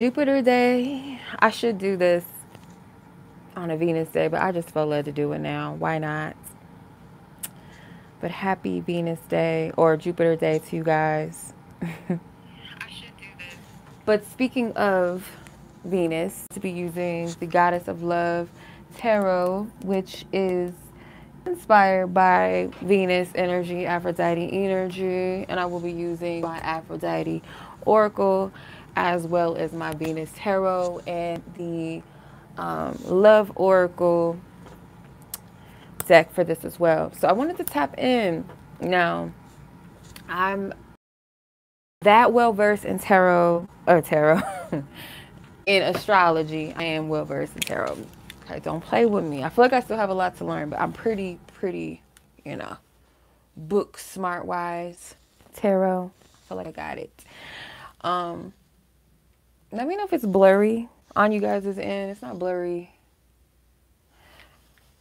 Jupiter day. I should do this on a Venus day, but I just felt led to do it now. Why not? But happy Venus day or Jupiter day to you guys. But speaking of Venus, to be using the Goddess of Love Tarot, which is inspired by Venus energy, Aphrodite energy, and I will be using my Aphrodite Oracle as well as my Venus Tarot and the Love Oracle deck for this as well. So I wanted to tap in. Now, I'm that well versed in tarot, in astrology. I am well versed in tarot. Okay, don't play with me. I feel like I still have a lot to learn, but I'm pretty, you know, book smart wise. Tarot. I feel like I got it. Um, Let me know if it's blurry on you guys' end. It's not blurry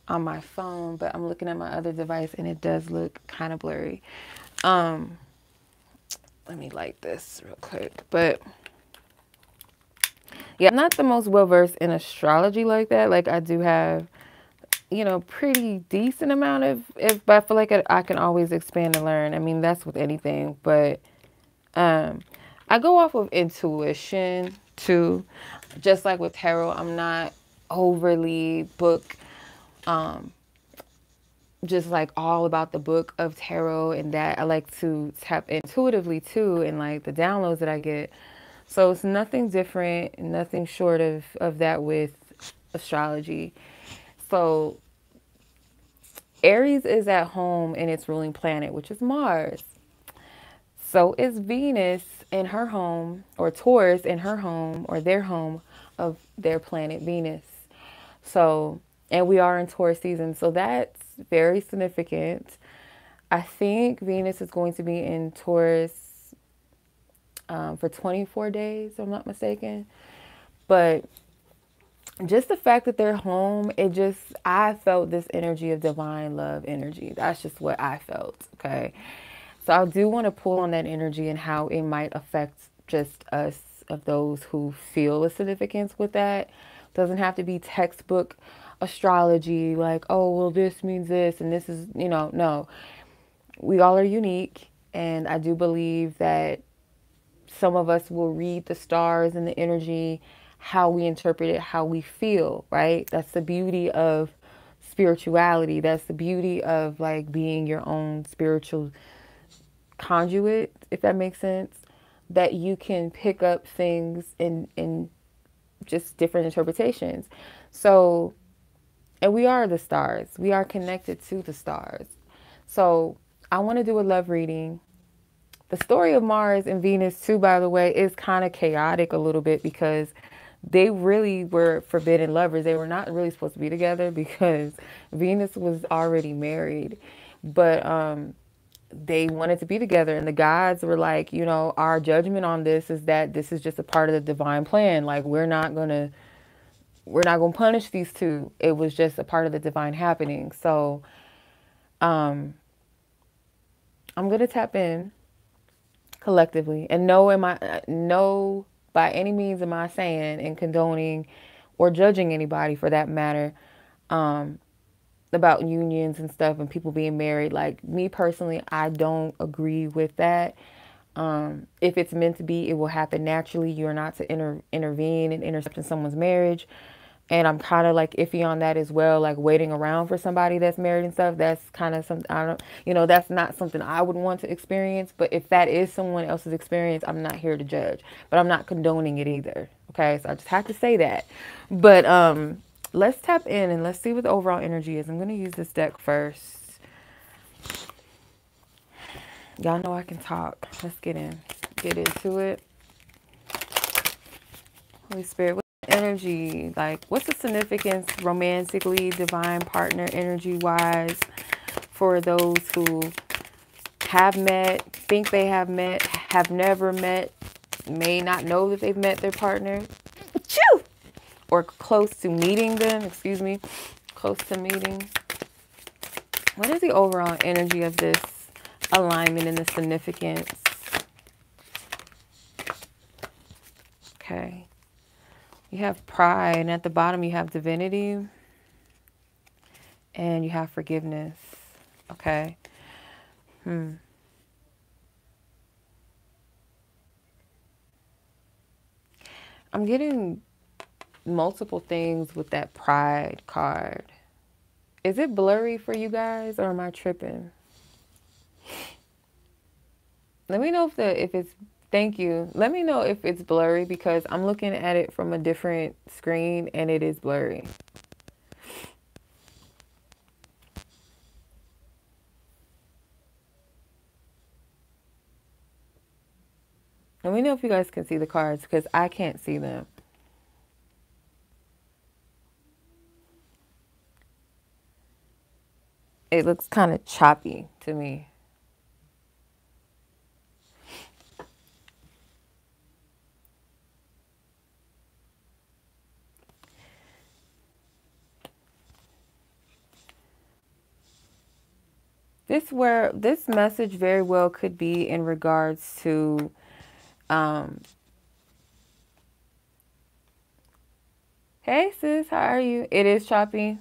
on my phone, but I'm looking at my other device and it does look kind of blurry. Let me light this real quick. But yeah, I'm not the most well versed in astrology like that. Like I do have, you know, pretty decent amount of but I feel like I can always expand and learn. I mean, that's with anything, but I go off of intuition too. Just like with tarot, I'm not overly book just like all about the book of tarot and that. I like to tap intuitively too and like the downloads that I get. So it's nothing different, nothing short of that with astrology. So Aries is at home in its ruling planet, which is Mars. So is Venus in her home, or Taurus in her home, or their home of their planet Venus. So, and we are in Taurus season, so that's very significant. I think Venus is going to be in Taurus for 24 days, if I'm not mistaken. But just the fact that they're home, I felt this energy of divine love energy. That's just what I felt, okay? So I do want to pull on that energy and how it might affect just us, of those who feel a significance with that. Doesn't have to be textbook astrology, like, oh, well, this means this and this is, no. We all are unique, and I do believe that some of us will read the stars and the energy, how we interpret it, how we feel, right? That's the beauty of spirituality. That's the beauty of like being your own spiritual conduit, if that makes sense, that you can pick up things in just different interpretations. So, and we are the stars. We are connected to the stars. So I want to do a love reading. The story of Mars and Venus too, by the way, is kind of chaotic a little bit because they really were forbidden lovers. They were not really supposed to be together because Venus was already married. But they wanted to be together, and the gods were like, our judgment on this is that this is just a part of the divine plan. Like we're not gonna punish these two. It was just a part of the divine happening. So I'm gonna tap in collectively and no, by any means am I saying and condoning or judging anybody for that matter about unions and stuff and people being married. Like me personally, I don't agree with that. If it's meant to be, it will happen naturally. You're not to intervene and intercept in someone's marriage. And I'm kind of like iffy on that as well. Like waiting around for somebody that's married and stuff. That's kind of something that's not something I would want to experience. But if that is someone else's experience, I'm not here to judge. But I'm not condoning it either. Okay, so I just have to say that. But let's tap in and let's see what the overall energy is. I'm gonna use this deck first. Y'all know I can talk. Let's get into it. Holy Spirit, what's the energy? Like, what's the significance romantically, divine partner energy wise for those who have met, think they have met, have never met, may not know that they've met their partner, Achoo! Or close to meeting them, close to meeting. What is the overall energy of this alignment and the significance? Okay. You have pride, and at the bottom you have divinity, and you have forgiveness. Okay. I'm getting multiple things with that pride card. Is it blurry for you guys, or am I tripping? Let me know if it's, thank you. Let me know if it's blurry because I'm looking at it from a different screen and it is blurry. Let me know if you guys can see the cards because I can't see them. It looks kind of choppy to me. This message very well could be in regards to um hey sis, how are you? It is choppy.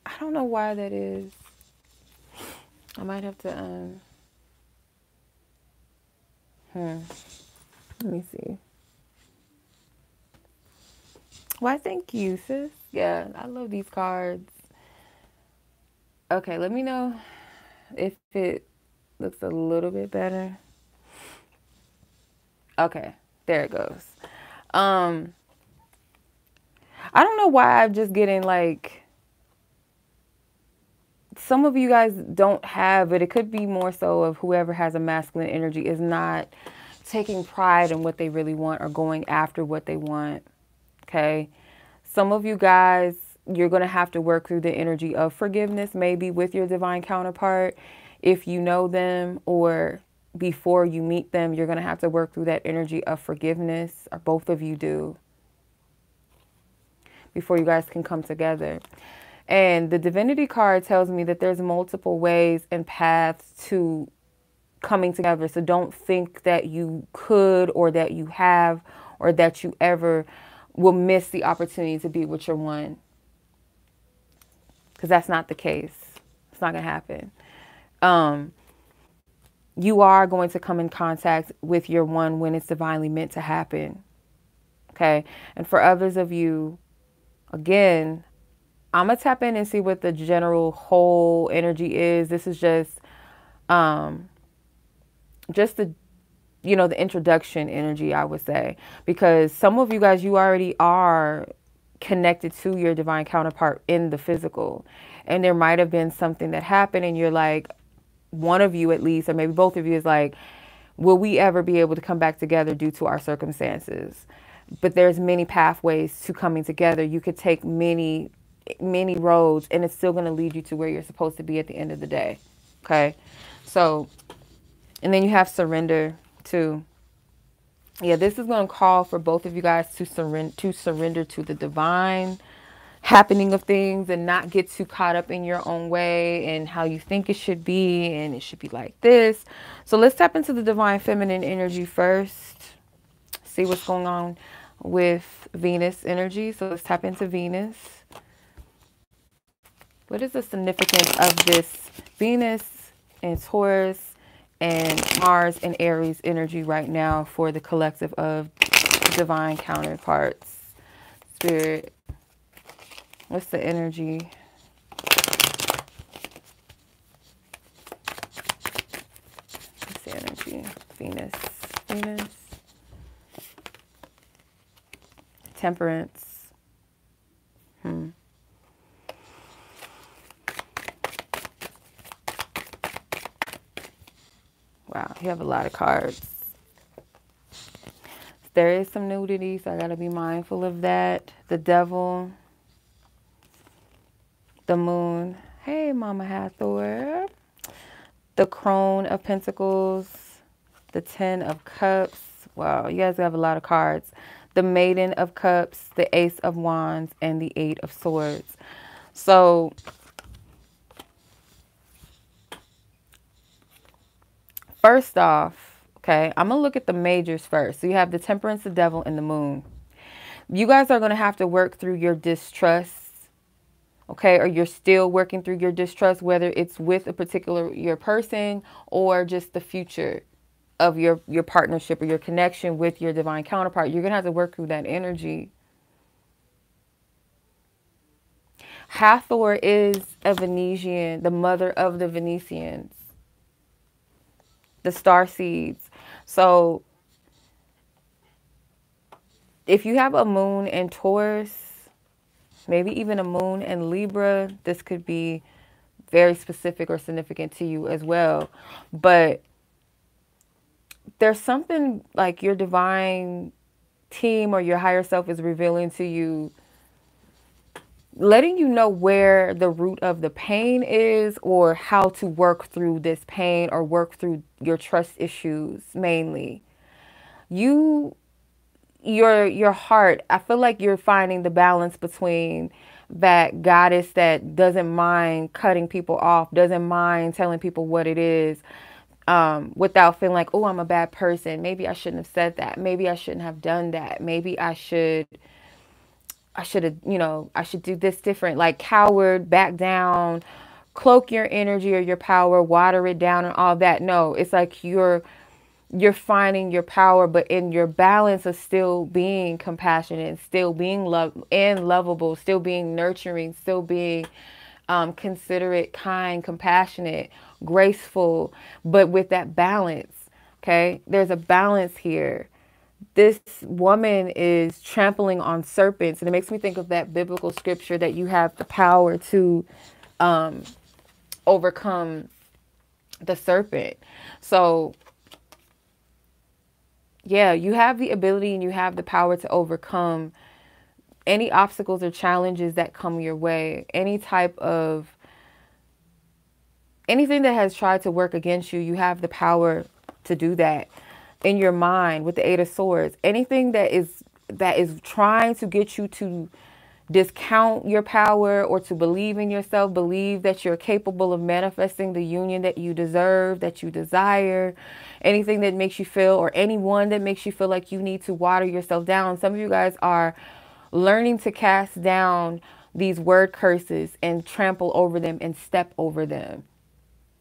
I don't know why that is. I might have to let me see. Why thank you, sis. Yeah, I love these cards. Okay, let me know if it looks a little bit better. Okay, there it goes. Um, I don't know why I'm just getting like some of you guys don't have it. It could be more so of whoever has a masculine energy is not taking pride in what they really want or going after what they want. Okay. Some of you guys, you're going to have to work through the energy of forgiveness, maybe with your divine counterpart. If you know them or before you meet them, you're going to have to work through that energy of forgiveness, or both of you do, before you guys can come together. And the divinity card tells me that there's multiple ways and paths to coming together. So don't think that you could or that you have or that you ever will miss the opportunity to be with your one. Because that's not the case. It's not going to happen. You are going to come in contact with your one when it's divinely meant to happen. Okay. And for others of you, again, I'm going to tap in and see what the general whole energy is. This is just the, the introduction energy, I would say, because some of you guys, you already are connected to your divine counterpart in the physical. And there might have been something that happened and you're like, one of you at least, or maybe both of you is like, will we ever be able to come back together due to our circumstances? But there's many pathways to coming together. You could take many roads and it's still going to lead you to where you're supposed to be at the end of the day. Okay. So, and then you have surrender too. Yeah, this is going to call for both of you guys to surrender to the divine happening of things and not get too caught up in your own way and how you think it should be and it should be like this. So let's tap into the divine feminine energy first. See what's going on with Venus energy. So let's tap into Venus. What is the significance of this Venus and Taurus and Mars and Aries energy right now for the collective of divine counterparts? Spirit, what's the energy? What's the energy? Venus. Temperance. Wow, you have a lot of cards. There is some nudity, so I got to be mindful of that. The Devil. The Moon. Hey, Mama Hathor. The Crone of Pentacles. The Ten of Cups. Wow, you guys have a lot of cards. The Maiden of Cups. The Ace of Wands. And the Eight of Swords. So, first off, okay, I'm going to look at the majors first. So you have the Temperance, the Devil, and the Moon. You guys are going to have to work through your distrust, okay? Or you're still working through your distrust, whether it's with a particular your person or just the future of your partnership or your connection with your divine counterpart. You're going to have to work through that energy. Hathor is a Venetian, the mother of the Venetians, the star seeds. So if you have a moon in Taurus, maybe even a moon in Libra, this could be very specific or significant to you as well. But there's something like your divine team or your higher self is revealing to you, letting you know where the root of the pain is or how to work through this pain or work through your trust issues mainly. Your heart, I feel like you're finding the balance between that goddess that doesn't mind cutting people off, doesn't mind telling people what it is, without feeling like, oh, I'm a bad person. Maybe I shouldn't have said that. Maybe I shouldn't have done that. Maybe I should have, I should do this different. Like coward, back down, cloak your energy or your power, water it down and all that. No, it's like you're finding your power, but in your balance of still being compassionate, still being lovable, still being nurturing, still being considerate, kind, compassionate, graceful, but with that balance. Okay, there's a balance here. This woman is trampling on serpents, and it makes me think of that biblical scripture that you have the power to overcome the serpent. So yeah, you have the ability and you have the power to overcome any obstacles or challenges that come your way. Anything that has tried to work against you, you have the power to do that in your mind with the Eight of Swords. Anything that is trying to get you to discount your power or to believe in yourself, believe that you're capable of manifesting the union that you deserve, that you desire, anything that makes you feel, or anyone that makes you feel like you need to water yourself down. Some of you guys are learning to cast down these word curses and trample over them and step over them.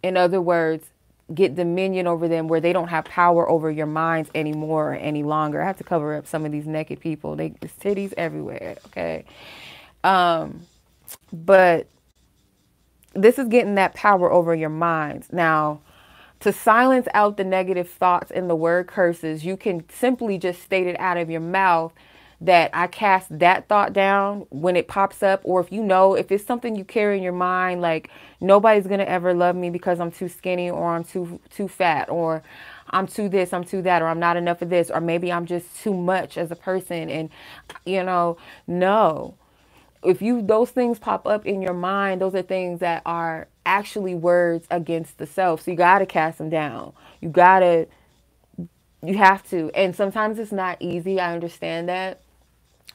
In other words, get dominion over them where they don't have power over your minds anymore or any longer. I have to cover up some of these naked people. There's titties everywhere, okay? But this is getting that power over your minds. Now, to silence out the negative thoughts and the word curses, you can simply just state it out of your mouth that I cast that thought down when it pops up. Or if it's something you carry in your mind, like nobody's going to ever love me because I'm too skinny, or I'm too fat, or I'm too this, I'm too that, or I'm not enough of this, or maybe I'm just too much as a person. And, no. If those things pop up in your mind, those are things that are actually words against the self. So you got to cast them down. You have to. And sometimes it's not easy. I understand that.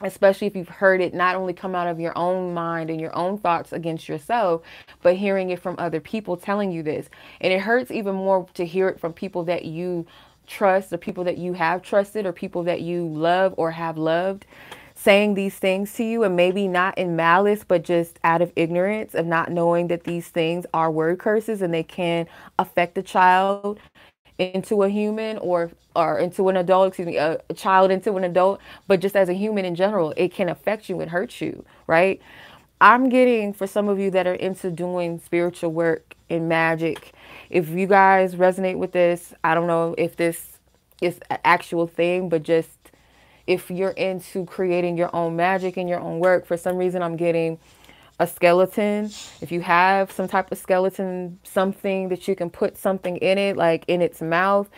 Especially if you've heard it not only come out of your own mind and your own thoughts against yourself, but hearing it from other people telling you this. And it hurts even more to hear it from people that you trust, or people that you have trusted, or people that you love or have loved, saying these things to you, and maybe not in malice, but just out of ignorance of not knowing that these things are word curses and they can affect a child into a human, or into an adult, a child into an adult, but just as a human in general, it can affect you and hurt you, right? I'm getting, for some of you that are into doing spiritual work and magic, if you guys resonate with this, I don't know if this is an actual thing, but just if you're into creating your own magic and your own work, for some reason I'm getting a skeleton. If you have some type of skeleton, something that you can put something in it, like in its mouth,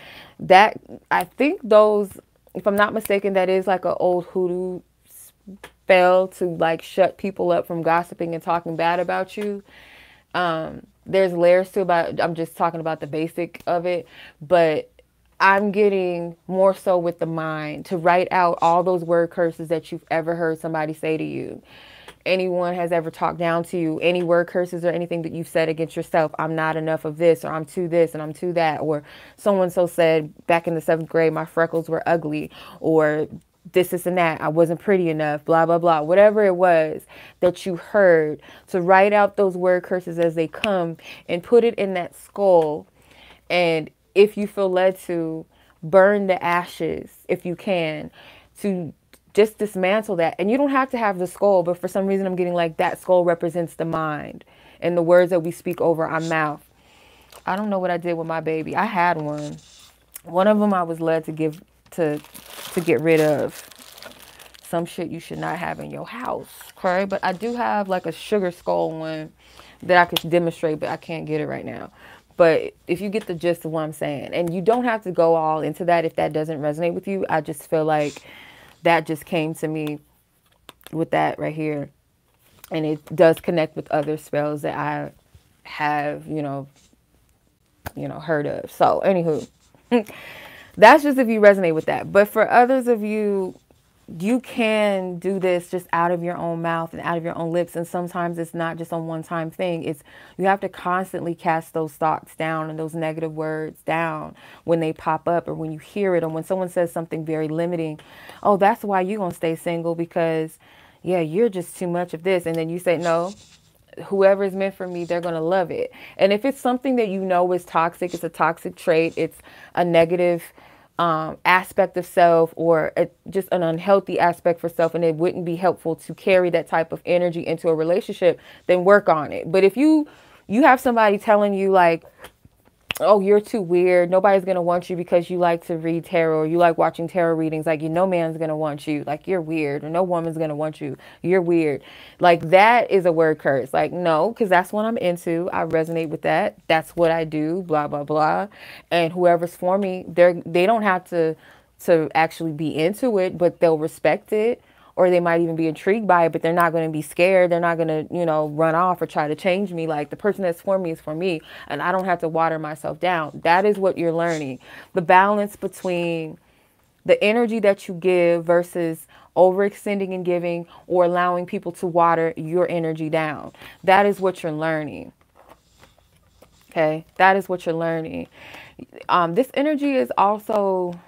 that, I think those, if I'm not mistaken, that is like an old hoodoo spell to like shut people up from gossiping and talking bad about you. There's layers to it, I'm just talking about the basic of it, but I'm getting more so with the mind to write out all those word curses that you've ever heard somebody say to you. Anyone has ever talked down to you, any word curses or anything that you've said against yourself. I'm not enough of this, or I'm too this and I'm too that, or someone so said back in the 7th grade my freckles were ugly, or this and that. I wasn't pretty enough, blah, blah, blah. Whatever it was that you heard, to write out those word curses as they come and put it in that skull. And if you feel led to, burn the ashes if you can, to just dismantle that. And you don't have to have the skull, but for some reason I'm getting like that skull represents the mind and the words that we speak over our mouth. I don't know what I did with my baby. I had one. One of them I was led to give to get rid of. Some shit you should not have in your house, okay? But I do have like a sugar skull one that I could demonstrate, but I can't get it right now. But if you get the gist of what I'm saying, and you don't have to go all into that if that doesn't resonate with you. I just feel like that just came to me with that right here. And it does connect with other spells that I have, heard of. So, anywho, that's just if you resonate with that. But for others of you, you can do this just out of your own mouth and out of your own lips. And sometimes it's not just a one-time thing. It's you have to constantly cast those thoughts down and those negative words down when they pop up, or when you hear it, or when someone says something very limiting. Oh, that's why you're going to stay single, because, yeah, you're just too much of this. And then you say, no, whoever is meant for me, they're going to love it. And if it's something that you know is toxic, it's a toxic trait, it's a negative aspect of self, or just an unhealthy aspect for self, and it wouldn't be helpful to carry that type of energy into a relationship, then work on it. But if you have somebody telling you like, oh, you're too weird, nobody's going to want you because you like to read tarot, or you like watching tarot readings, like, no man's going to want you, like, you're weird, or no woman's going to want you, you're weird, like, that is a word curse. Like, no, because that's what I'm into, I resonate with that, that's what I do, blah, blah, blah. And whoever's for me, they don't have to actually be into it, but they'll respect it, or they might even be intrigued by it, but they're not going to be scared. They're not going to, run off or try to change me. Like, the person that's for me is for me, and I don't have to water myself down. That is what you're learning. The balance between the energy that you give versus overextending and giving, or allowing people to water your energy down. That is what you're learning. Okay? That is what you're learning. This energy is also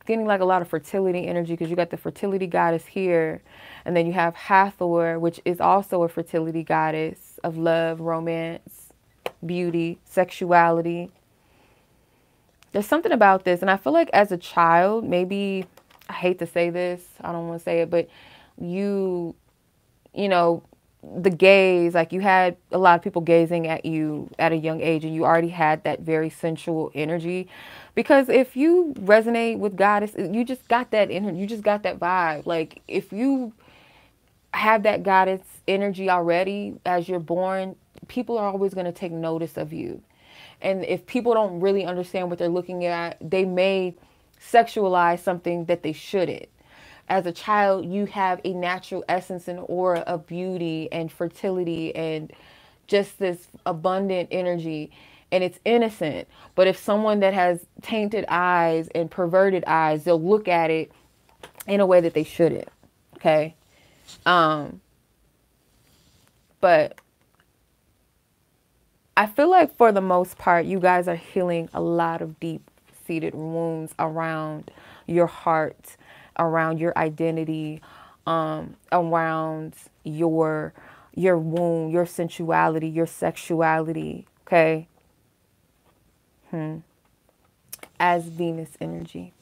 getting like a lot of fertility energy, because you got the fertility goddess here, and then you have Hathor, which is also a fertility goddess of love, romance, beauty, sexuality. There's something about this, and I feel like as a child, maybe, I hate to say this, I don't want to say it, but you know, the gaze, like, you had a lot of people gazing at you at a young age, and you already had that very sensual energy. Because if you resonate with goddess, you just got that energy, you just got that vibe. Like, if you have that goddess energy already as you're born, people are always going to take notice of you. And if people don't really understand what they're looking at, they may sexualize something that they shouldn't. As a child, you have a natural essence and aura of beauty and fertility and just this abundant energy, and it's innocent. But if someone that has tainted eyes and perverted eyes, they'll look at it in a way that they shouldn't. Okay. But I feel like for the most part, you guys are healing a lot of deep-seated wounds around your heart, around your identity, around your womb, your sensuality, your sexuality, okay? As Venus energy.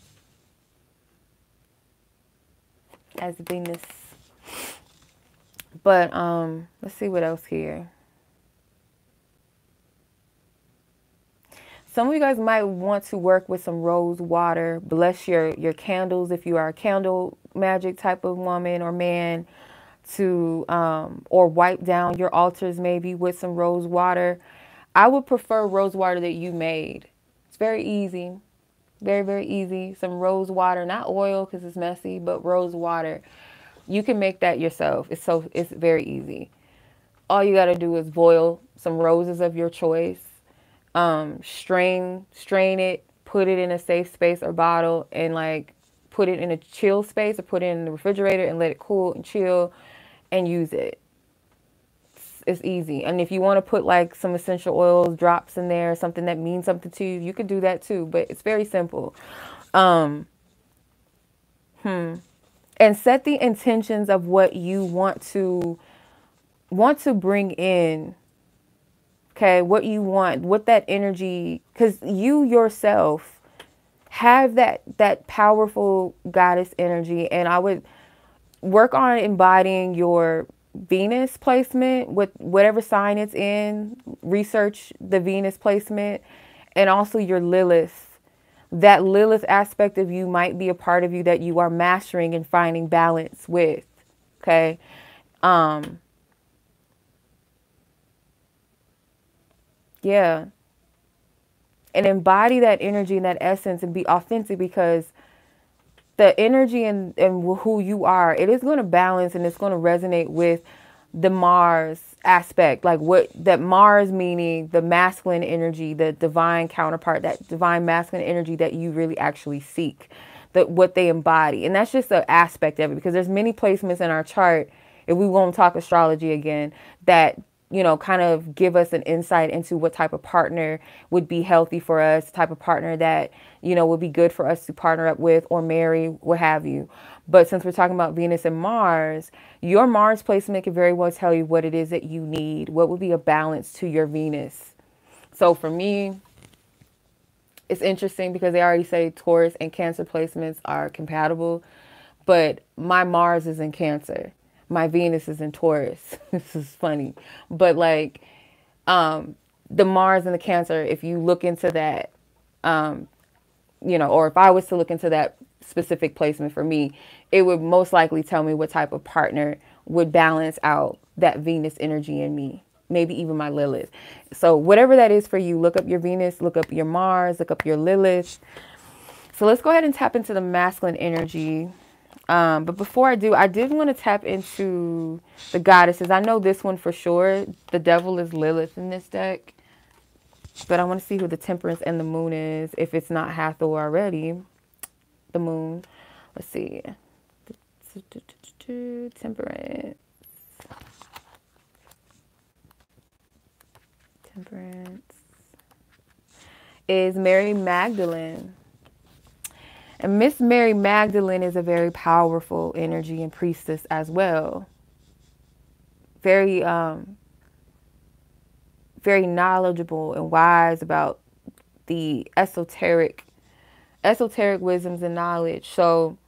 As Venus. But let's see what else here. Some of you guys might want to work with some rose water. Bless your candles if you are a candle magic type of woman or man, to or wipe down your altars maybe with some rose water. I would prefer rose water that you made. It's very easy. Very, very easy. Some rose water, not oil because it's messy, but rose water. You can make that yourself. It's very easy. All you got to do is boil some roses of your choice. Strain it, put it in a safe space or bottle, and like put it in a chill space, or put it in the refrigerator and let it cool and chill, and use it. It's easy. And if you want to put like some essential oils drops in there, something that means something to you, you could do that too, but it's very simple. And set the intentions of what you want to bring in. Okay, what you want, what that energy, because you yourself have that powerful goddess energy, and I would work on embodying your Venus placement with whatever sign it's in. Research the Venus placement, and also your Lilith. That Lilith aspect of you might be a part of you that you are mastering and finding balance with. Okay. Yeah. And embody that energy and that essence and be authentic, because the energy and who you are, it is going to balance and it's going to resonate with the Mars aspect. Like what that Mars meaning the masculine energy, the divine counterpart, that divine masculine energy that you really actually seek, that what they embody. And that's just an aspect of it, because there's many placements in our chart, if we won't talk astrology again, that kind of give us an insight into what type of partner would be healthy for us, type of partner that, would be good for us to partner up with or marry, what have you. But since we're talking about Venus and Mars, your Mars placement can very well tell you what it is that you need, what would be a balance to your Venus. So for me, it's interesting because they already say Taurus and Cancer placements are compatible, but my Mars is in Cancer. My Venus is in Taurus. This is funny. But like the Mars and the Cancer, if you look into that, or if I was to look into that specific placement for me, it would most likely tell me what type of partner would balance out that Venus energy in me. Maybe even my Lilith. So whatever that is for you, look up your Venus, look up your Mars, look up your Lilith. So let's go ahead and tap into the masculine energy. But before I do, I did want to tap into the goddesses. I know this one for sure. The devil is Lilith in this deck. But I want to see who the Temperance and the Moon is, if it's not Hathor already. The Moon. Let's see. Temperance. Temperance is Mary Magdalene. And Miss Mary Magdalene is a very powerful energy and priestess as well. Very, very knowledgeable and wise about the esoteric wisdoms and knowledge. So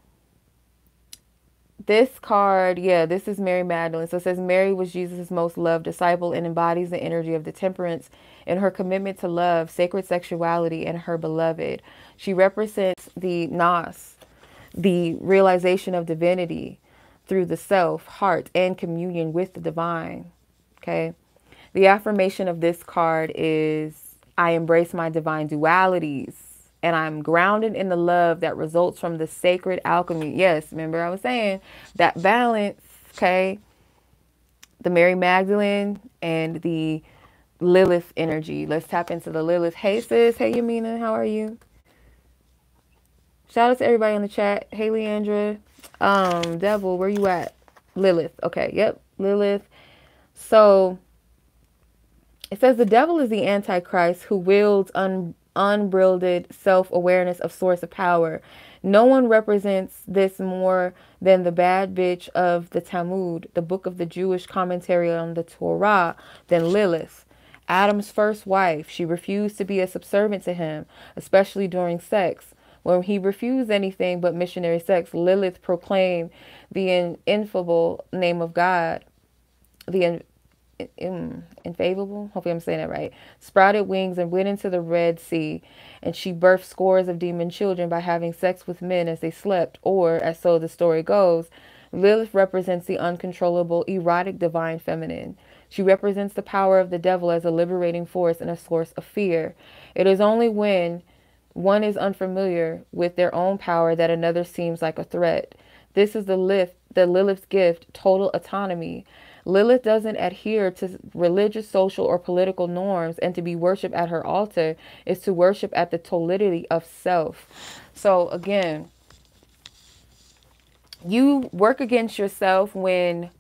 this card, this is Mary Magdalene. So it says Mary was Jesus' most loved disciple and embodies the energy of the temperance in her commitment to love, sacred sexuality, and her beloved. She represents the Nous, the realization of divinity through the self, heart, and communion with the divine. Okay. The affirmation of this card is, I embrace my divine dualities, and I'm grounded in the love that results from the sacred alchemy. Yes, remember I was saying that balance, okay? The Mary Magdalene and the Lilith energy. Let's tap into the Lilith. Hey, sis. Hey, Yamina. How are you? Shout out to everybody in the chat. Hey, Leandra. Devil, where you at? Lilith. Okay, yep, Lilith. So it says the devil is the Antichrist who wields unbridled self-awareness of source of power. No one represents this more than the bad bitch of the Talmud, the book of the Jewish commentary on the Torah, than Lilith, Adam's first wife. She refused to be a subservient to him, especially during sex. When he refused anything but missionary sex, Lilith proclaimed the ineffable name of God, the infallible, hopefully I'm saying that right, sprouted wings and went into the Red Sea, and she birthed scores of demon children by having sex with men as they slept, or, as so the story goes, Lilith represents the uncontrollable, erotic divine feminine. She represents the power of the devil as a liberating force and a source of fear. It is only when one is unfamiliar with their own power that another seems like a threat. This is the Lilith's gift, total autonomy. Lilith doesn't adhere to religious, social, or political norms, and to be worshipped at her altar is to worship at the totality of self. So again, you work against yourself when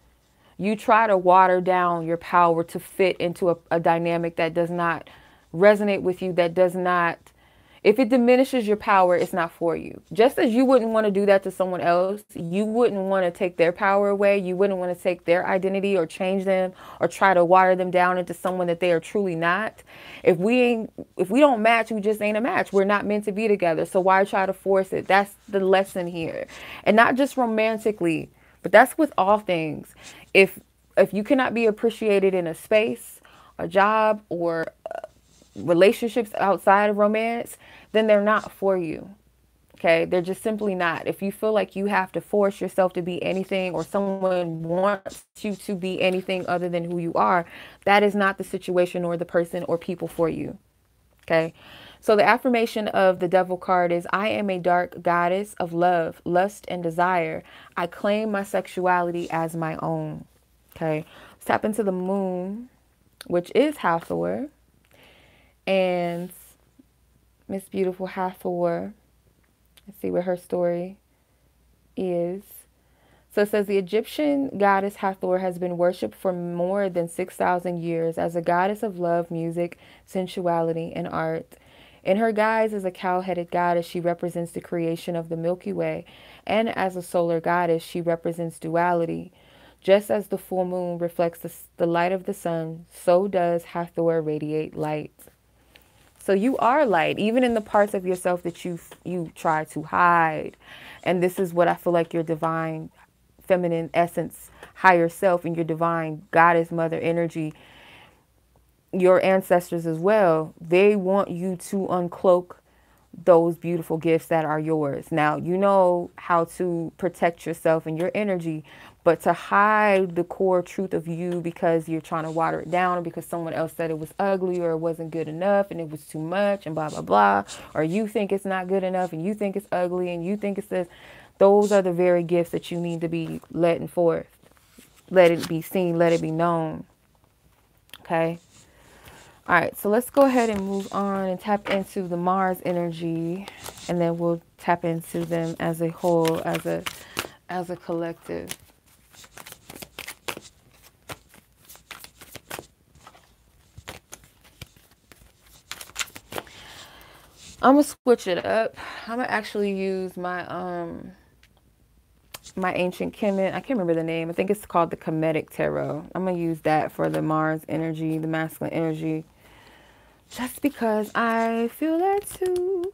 you try to water down your power to fit into a dynamic that does not resonate with you, that does not If it diminishes your power, it's not for you. Just as you wouldn't want to do that to someone else, you wouldn't want to take their power away. You wouldn't want to take their identity or change them or try to water them down into someone that they are truly not. If we don't match, we just ain't a match. We're not meant to be together. So why try to force it? That's the lesson here. And not just romantically, but that's with all things. If you cannot be appreciated in a space, a job, or relationships outside of romance, then they're not for you. Okay, they're just simply not. If you feel like you have to force yourself to be anything, or someone wants you to be anything other than who you are, that is not the situation or the person or people for you. Okay, so the affirmation of the Devil card is, I am a dark goddess of love, lust, and desire. I claim my sexuality as my own. Okay, let's tap into the moon, which is Hathor. And Miss Beautiful Hathor, let's see what her story is. So it says, the Egyptian goddess Hathor has been worshipped for more than 6,000 years as a goddess of love, music, sensuality, and art. In her guise as a cow-headed goddess, she represents the creation of the Milky Way, and as a solar goddess, she represents duality. Just as the full moon reflects the light of the sun, so does Hathor radiate light. So you are light, even in the parts of yourself that you try to hide. And this is what I feel like your divine feminine essence, higher self, and your divine goddess mother energy, your ancestors as well, they want you to uncloak those beautiful gifts that are yours. Now, you know how to protect yourself and your energy, but to hide the core truth of you because you're trying to water it down, or because someone else said it was ugly, or it wasn't good enough and it was too much and blah, blah, blah, or you think it's not good enough and you think it's ugly and you think it's this, those are the very gifts that you need to be letting forth. Let it be seen, let it be known. Okay. All right, so let's go ahead and move on and tap into the Mars energy, and then we'll tap into them as a whole, as a collective. I'm gonna switch it up. I'm gonna actually use my my ancient Kemet. I can't remember the name. I think it's called the Kemetic Tarot. I'm gonna use that for the Mars energy, the masculine energy, just because I feel that too.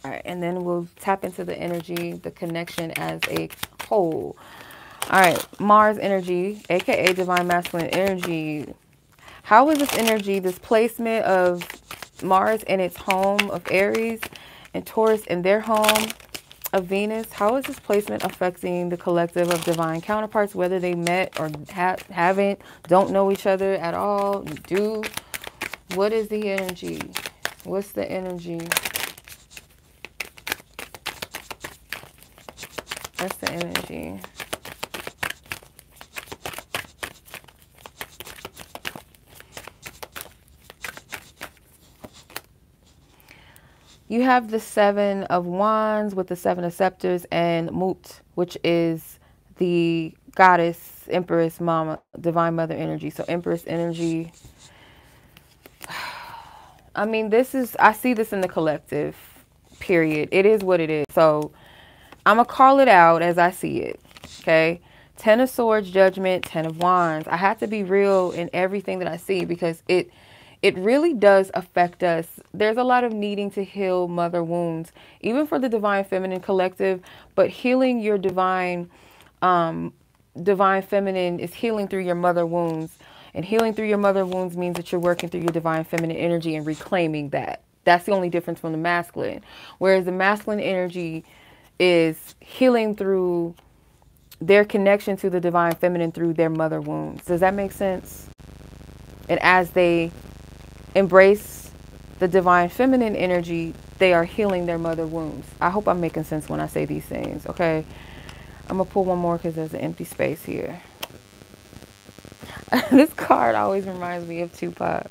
All right, and then we'll tap into the energy, the connection as a whole. All right, Mars energy, aka divine masculine energy. How is this energy, this placement of Mars in its home of Aries and Taurus in their home of Venus, how is this placement affecting the collective of divine counterparts, whether they met or haven't, don't know each other at all, do? What is the energy? What's the energy? That's the energy. You have the Seven of Wands with the Seven of Scepters and Mut, which is the goddess, Empress, Mama, Divine Mother energy. So Empress energy. I mean, I see this in the collective, period. It is what it is. So I'm going to call it out as I see it, okay? 10 of Swords, Judgment, 10 of Wands. I have to be real in everything that I see because it really does affect us. There's a lot of needing to heal mother wounds, even for the divine feminine collective, but healing your divine feminine is healing through your mother wounds. And healing through your mother wounds means that you're working through your divine feminine energy and reclaiming that. That's the only difference from the masculine. Whereas the masculine energy is healing through their connection to the divine feminine through their mother wounds. Does that make sense? And as they embrace the divine feminine energy, they are healing their mother wounds. I hope I'm making sense when I say these things, okay? I'm going to pull one more because there's an empty space here. This card always reminds me of Tupac.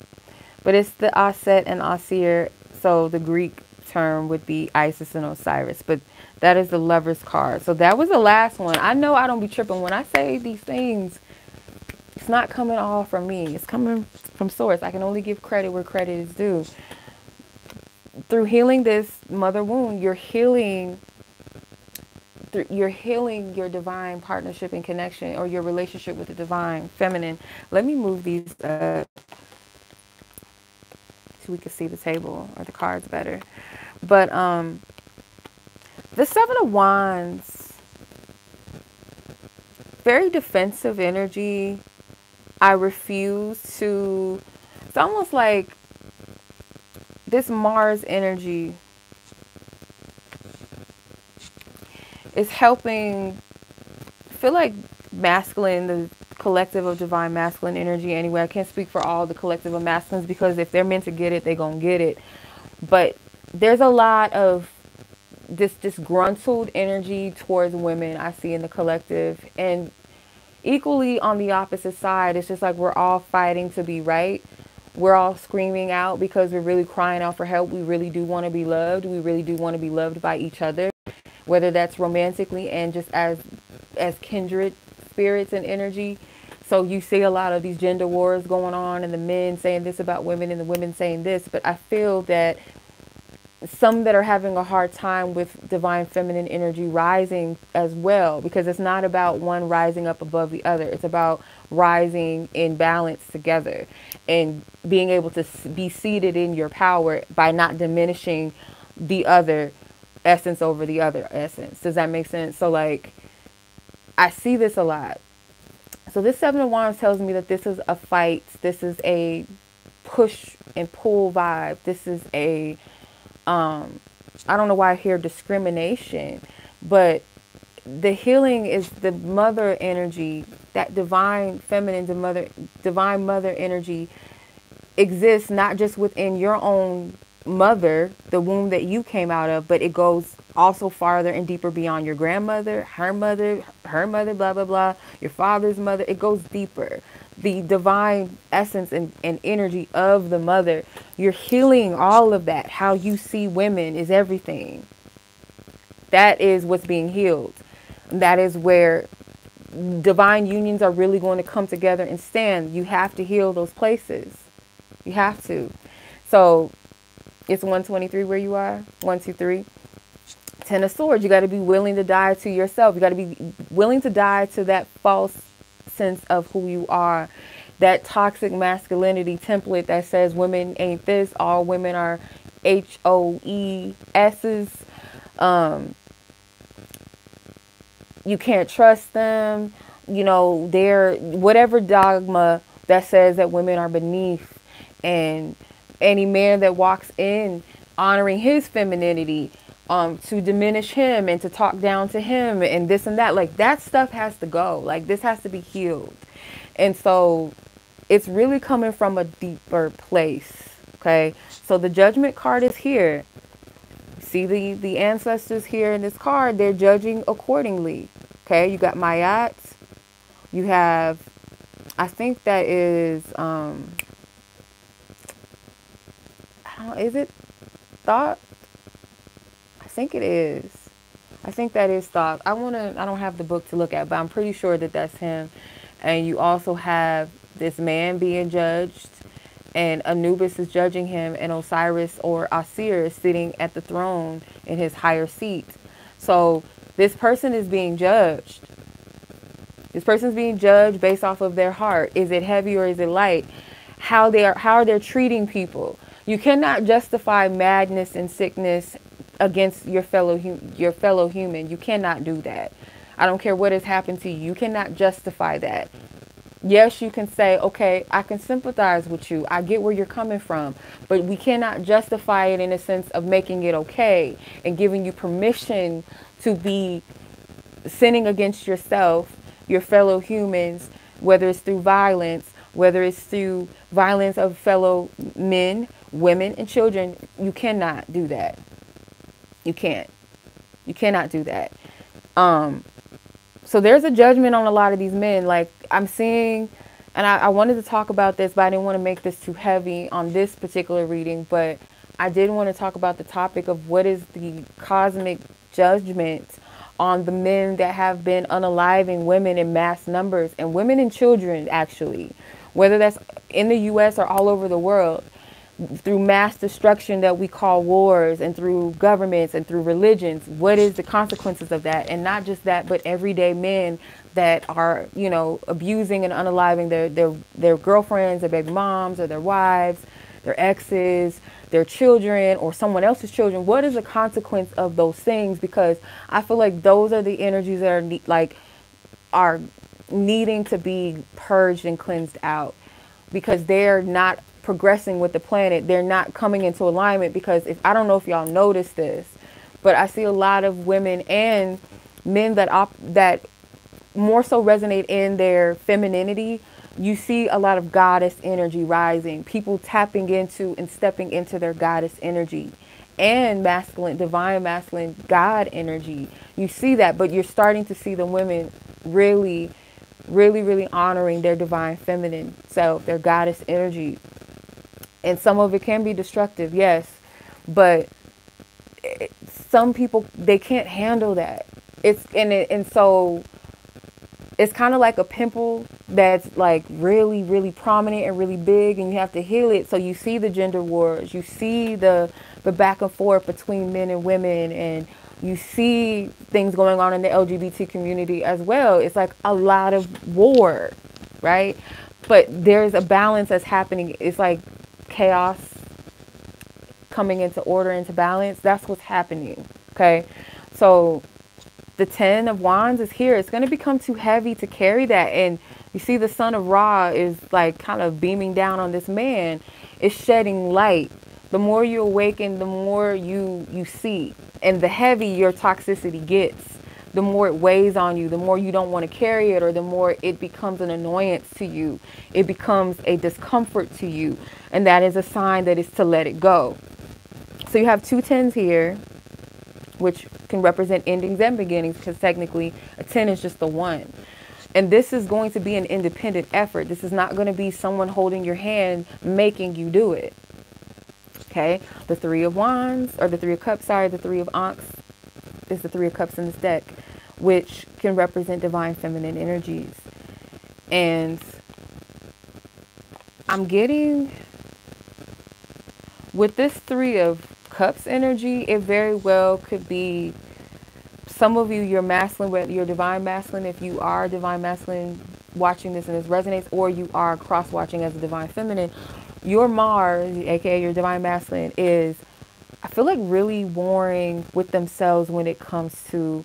But it's the Aset and Asir. So the Greek term would be Isis and Osiris. But that is the Lover's card. So that was the last one. I know I don't be tripping when I say these things. It's not coming all from me. It's coming from source. I can only give credit where credit is due. through healing this mother wound, you're healing your divine partnership and connection, or your relationship with the divine feminine. Let me move these so we can see the table or the cards better. But the Seven of Wands, very defensive energy. I refuse to, it's almost like this Mars energy is helping, I feel like masculine, the collective of divine masculine energy anyway. I can't speak for all the collective of masculines, because if they're meant to get it, they're going to get it. But there's a lot of this disgruntled energy towards women I see in the collective. And equally on the opposite side, it's just like we're all fighting to be right. We're all screaming out because we're really crying out for help. We really do want to be loved. We really do want to be loved by each other, whether that's romantically and just as kindred spirits and energy. So you see a lot of these gender wars going on, and the men saying this about women and the women saying this. But I feel that some that are having a hard time with divine feminine energy rising as well, because it's not about one rising up above the other. It's about rising in balance together and being able to be seated in your power by not diminishing the other essence over the other essence. Does that make sense? So like, I see this a lot. So this Seven of Wands tells me that this is a fight. This is a push and pull vibe. This is a I don't know why I hear discrimination, but the healing is the mother energy, that divine feminine, divine mother energy exists not just within your own mother, the womb that you came out of, but it goes also farther and deeper beyond your grandmother, her mother, blah, blah, blah, your father's mother. It goes deeper. The divine essence and energy of the mother, you're healing all of that. How you see women is everything. That is what's being healed. That is where divine unions are really going to come together and stand. You have to heal those places. You have to. So it's 123 where you are. 1, 2, 3. 10 of Swords. You got to be willing to die to yourself. You got to be willing to die to that false sense of who you are. That toxic masculinity template that says women ain't this. All women are HOESs. You can't trust them. You know, they're whatever dogma that says that women are beneath. And any man that walks in honoring his femininity, to diminish him and to talk down to him and this and that, like that stuff has to go. Like this has to be healed. And so it's really coming from a deeper place. Okay. So the Judgment card is here. See the ancestors here in this card, they're judging accordingly. Okay. You got Mayat. You have, I think that is, is it Thought? I think it is. I think that is Thought. I don't have the book to look at, but I'm pretty sure that that's him. And you also have this man being judged, and Anubis is judging him, and Osiris or Asir is sitting at the throne in his higher seat. So this person is being judged. This person's being judged based off of their heart. Is it heavy or is it light? How are they treating people? You cannot justify madness and sickness against your fellow human. You cannot do that. I don't care what has happened to you. You cannot justify that. Yes, you can say, okay, I can sympathize with you. I get where you're coming from. But we cannot justify it in a sense of making it okay and giving you permission to be sinning against yourself, your fellow humans, whether it's through violence, whether it's through violence of fellow men, women, and children. You cannot do that. You can't. You cannot do that. So there's a judgment on a lot of these men. Like I'm seeing, and I wanted to talk about this, but I didn't want to make this too heavy on this particular reading. But I did want to talk about the topic of what is the cosmic judgment on the men that have been unaliving women in mass numbers, and women and children, actually, whether that's in the U.S. or all over the world. through mass destruction that we call wars, and through governments and through religions. What is the consequences of that? And not just that, but everyday men that are, you know, abusing and unaliving their girlfriends, their baby moms, or their wives, their exes, their children, or someone else's children. What is the consequence of those things? Because I feel like those are the energies that are needing to be purged and cleansed out, because they're not progressing with the planet. They're not coming into alignment. Because if, I don't know if y'all notice this, but I see a lot of women and men that more so resonate in their femininity. You see a lot of goddess energy rising, people tapping into and stepping into their goddess energy, and masculine, divine masculine, God energy. You see that, but you're starting to see the women really, really, really honoring their divine feminine self, their goddess energy. And some of it can be destructive, yes, but some people, they can't handle that. And so it's kind of like a pimple that's like really, really prominent and really big, and you have to heal it. So you see the gender wars, you see the back and forth between men and women, and you see things going on in the LGBT community as well. It's like a lot of war, right? But there's a balance that's happening. It's like chaos coming into order, into balance. That's what's happening. Okay. So the 10 of Wands is here. It's going to become too heavy to carry that. And you see the Son of Ra is like kind of beaming down on this man. It's shedding light. The more you awaken, the more you see. And the heavy your toxicity gets, the more it weighs on you, the more you don't want to carry it, or the more it becomes an annoyance to you. It becomes a discomfort to you. And that is a sign that it's to let it go. So you have 2 10s here, which can represent endings and beginnings, because technically a 10 is just the 1. And this is going to be an independent effort. This is not going to be someone holding your hand, making you do it. Okay. The 3 of Wands, or the 3 of Cups, sorry, the 3 of Ankhs is the 3 of Cups in this deck, which can represent divine feminine energies. And I'm getting, with this 3 of Cups energy, it very well could be some of you, you're masculine, you're divine masculine. If you are divine masculine watching this and this resonates, or you are cross watching as a divine feminine, your Mars, aka your divine masculine, is, I feel like, really warring with themselves when it comes to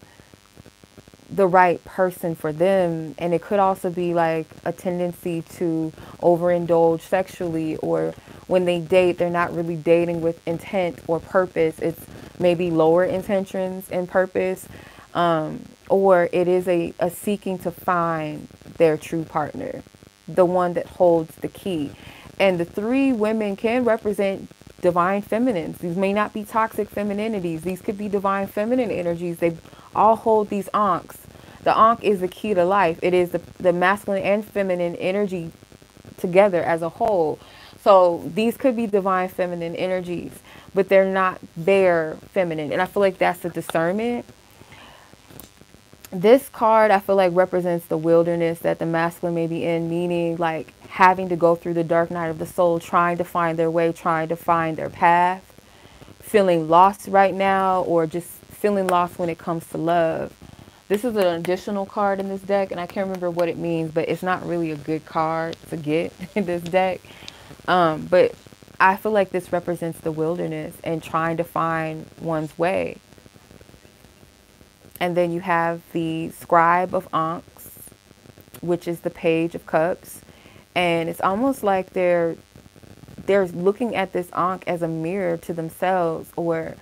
the right person for them. And it could also be like a tendency to overindulge sexually, or when they date, they're not really dating with intent or purpose. It's maybe lower intentions and purpose, or it is a seeking to find their true partner, the one that holds the key. And the 3 women can represent divine feminines. These may not be toxic femininities. These could be divine feminine energies. They all hold these ankhs. The ankh is the key to life. It is the masculine and feminine energy together as a whole. So these could be divine feminine energies, but they're not their feminine. And I feel like that's the discernment. This card, I feel like, represents the wilderness that the masculine may be in, meaning like having to go through the dark night of the soul, trying to find their way, trying to find their path, feeling lost right now, or just feeling lost when it comes to love. This is an additional card in this deck, and I can't remember what it means, but it's not really a good card to get in this deck. But I feel like this represents the wilderness and trying to find one's way. And then you have the Scribe of Ankhs, which is the Page of Cups. And it's almost like they're looking at this Ankh as a mirror to themselves, or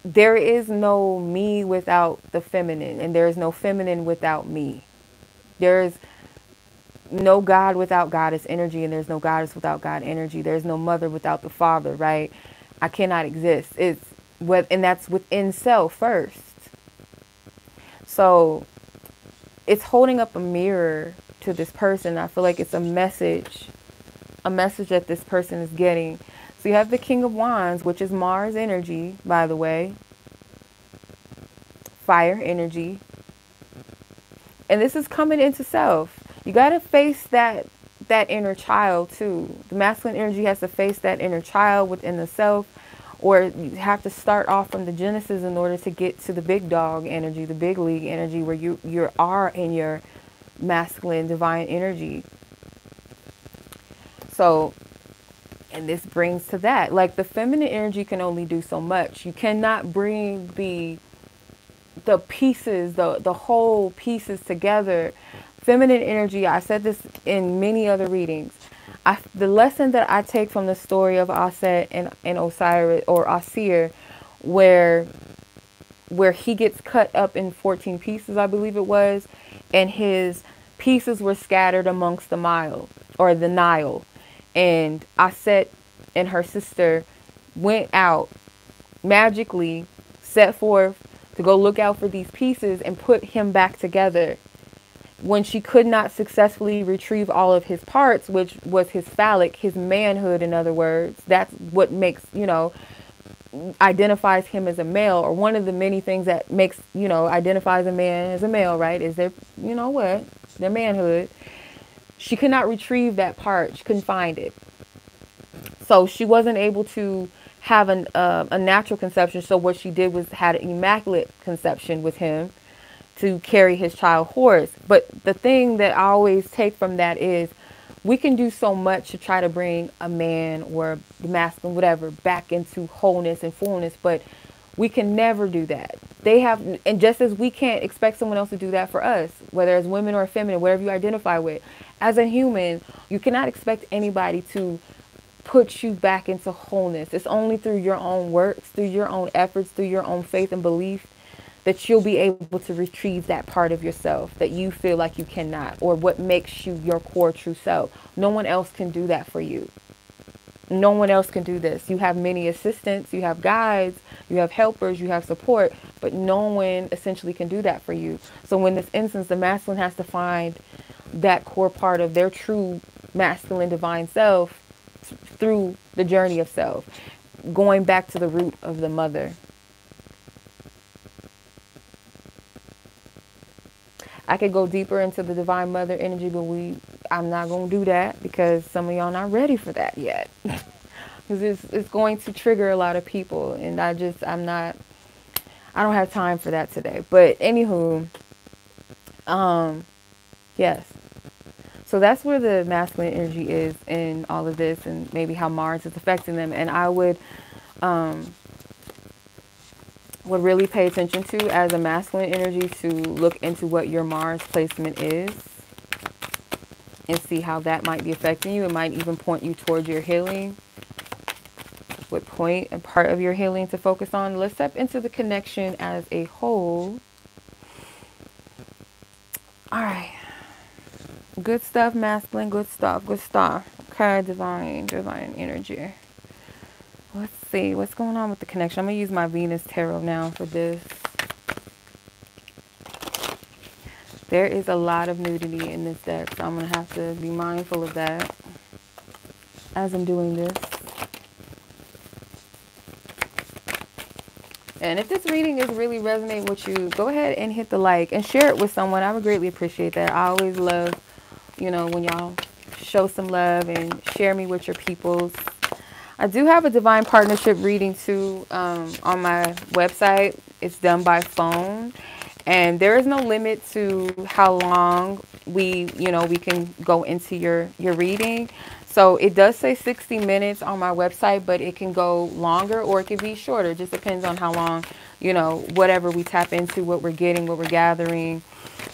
there is no me without the feminine, and there is no feminine without me. There's no God without goddess energy, and there's no goddess without God energy. There's no mother without the father, right? I cannot exist. And that's within self first. So it's holding up a mirror to this person. I feel like it's a message that this person is getting. So you have the King of Wands, which is Mars energy, by the way. Fire energy. And this is coming into self. You got to face that that inner child too. The masculine energy has to face that inner child within the self, or you have to start off from the genesis in order to get to the big dog energy, the big league energy, where you are in your masculine divine energy. So, and this brings to that, like the feminine energy can only do so much. You cannot bring the pieces, the whole pieces together. Feminine energy, I said this in many other readings. The lesson that I take from the story of Aset and Osiris, or Asir, where he gets cut up in 14 pieces, I believe it was, and his pieces were scattered amongst the Nile. And Aset and her sister went out magically, set forth to go look out for these pieces and put him back together. When she could not successfully retrieve all of his parts, which was his phallic, his manhood, in other words, that's what makes, identifies him as a male, or one of the many things that makes, identifies a man as a male, right? Is their, their manhood. She could not retrieve that part. She couldn't find it. So she wasn't able to have a natural conception. So what she did was had an immaculate conception with him to carry his child Horus. But the thing that I always take from that is we can do so much to try to bring a man or the masculine, whatever, back into wholeness and fullness, but we can never do that. And just as we can't expect someone else to do that for us, whether it's women or feminine, whatever you identify with, as a human, you cannot expect anybody to put you back into wholeness. It's only through your own works, through your own efforts, through your own faith and belief, that you'll be able to retrieve that part of yourself that you feel like you cannot, or what makes you your core true self. No one else can do that for you. No one else can do this. You have many assistants, you have guides, you have helpers, you have support, but no one essentially can do that for you. So in this instance, the masculine has to find that core part of their true masculine divine self through the journey of self, going back to the root of the mother. I could go deeper into the divine mother energy, but I'm not going to do that because some of y'all not ready for that yet. Because it's going to trigger a lot of people, and I don't have time for that today. But anywho, yes. So that's where the masculine energy is in all of this, and maybe how Mars is affecting them. And I would really pay attention to, as a masculine energy, to look into what your Mars placement is and see how that might be affecting you. It might even point you towards your healing. What point and part of your healing to focus on. Let's step into the connection as a whole. All right. Good stuff, masculine. Good stuff. Good stuff. Okay, divine energy. Let's see what's going on with the connection. I'm going to use my Venus Tarot now for this. There is a lot of nudity in this deck, so I'm going to have to be mindful of that as I'm doing this. And if this reading is really resonating with you, go ahead and hit the like and share it with someone. I would greatly appreciate that. I always love, when y'all show some love and share me with your peoples. I do have a divine partnership reading too on my website. It's done by phone, and there is no limit to how long we can go into your reading. So it does say 60 minutes on my website, but it can go longer or it can be shorter. It just depends on how long, whatever we tap into, what we're getting, what we're gathering.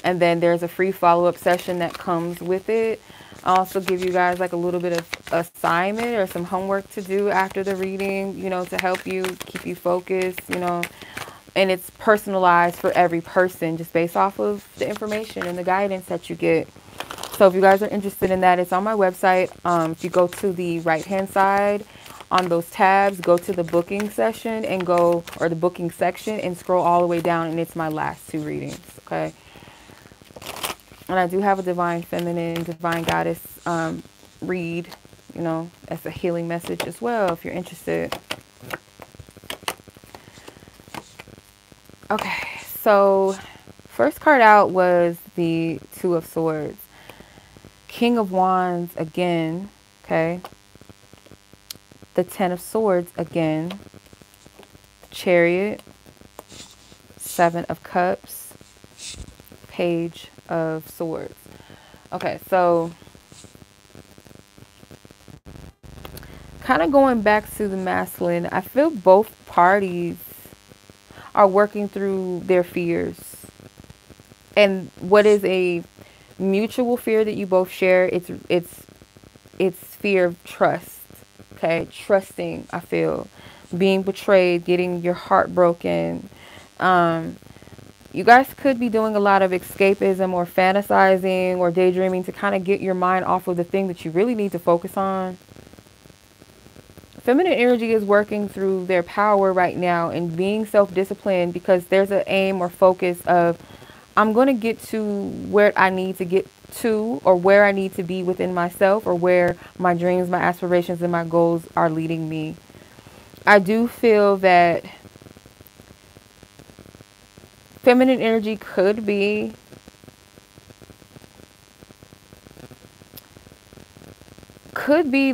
And then there's a free follow-up session that comes with it. I also give you guys like a little bit of assignment or some homework to do after the reading, to help you keep you focused, and it's personalized for every person just based off of the information and the guidance that you get. So if you guys are interested in that, it's on my website. If you go to the right-hand side on those tabs, go to the booking session or the booking section and scroll all the way down, and it's my last two readings, okay? And I do have a divine feminine, divine goddess read, as a healing message as well, if you're interested. Okay, so first card out was the Two of Swords. King of Wands again, okay? The Ten of Swords again, Chariot, Seven of Cups, Page of Swords. Okay, so kind of going back to the masculine, I feel both parties are working through their fears. And what is a mutual fear that you both share? It's fear of trust. Okay, trusting, I feel, being betrayed, getting your heart broken. You guys could be doing a lot of escapism or fantasizing or daydreaming to kind of get your mind off of the thing that you really need to focus on. Feminine energy is working through their power right now and being self-disciplined because there's an aim or focus of, I'm going to get to where I need to get to, or where I need to be within myself, or where my dreams, my aspirations, and my goals are leading me. I do feel that feminine energy could be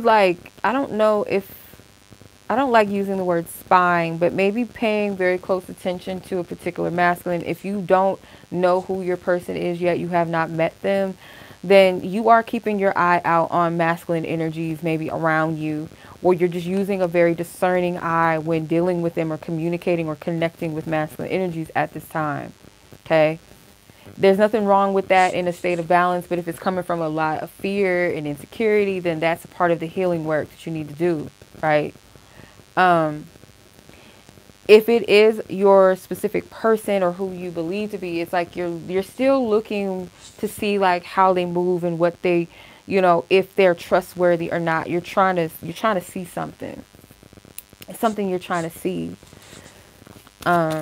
like, I don't know if, I don't like using the word spying, but maybe paying very close attention to a particular masculine. If you don't know who your person is yet, you have not met them, then you are keeping your eye out on masculine energies maybe around you, or you're just using a very discerning eye when dealing with them or communicating or connecting with masculine energies at this time. Okay? There's nothing wrong with that in a state of balance, but if it's coming from a lot of fear and insecurity, then that's a part of the healing work that you need to do, right? If it is your specific person or who you believe to be, it's like you're still looking to see like how they move and what they, you know, if they're trustworthy or not. You're trying to see something. It's something you're trying to see. The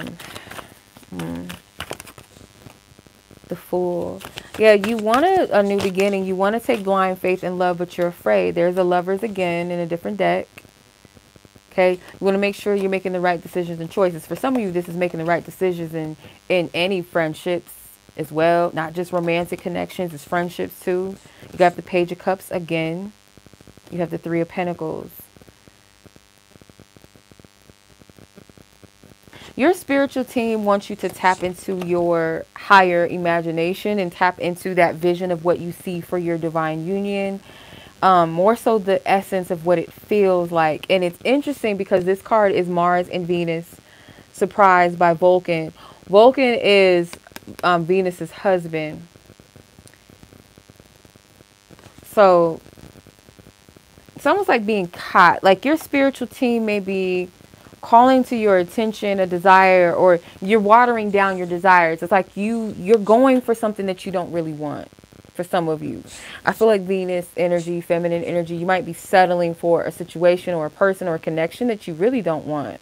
Fool. Yeah, you want a new beginning. You want to take blind faith in love, but you're afraid. There's the Lovers again in a different deck. Okay, you want to make sure you're making the right decisions and choices. For some of you, this is making the right decisions in any friendships as well. Not just romantic connections, it's friendships too. You got the Page of Cups again. You have the Three of Pentacles. Your spiritual team wants you to tap into your higher imagination and tap into that vision of what you see for your divine union. More so the essence of what it feels like. And it's interesting because this card is Mars and Venus surprised by Vulcan. Vulcan is Venus's husband. So it's almost like being caught. Like your spiritual team may be calling to your attention a desire, or you're watering down your desires. It's like you're going for something that you don't really want. For some of you, I feel like Venus energy, feminine energy, you might be settling for a situation or a person or a connection that you really don't want.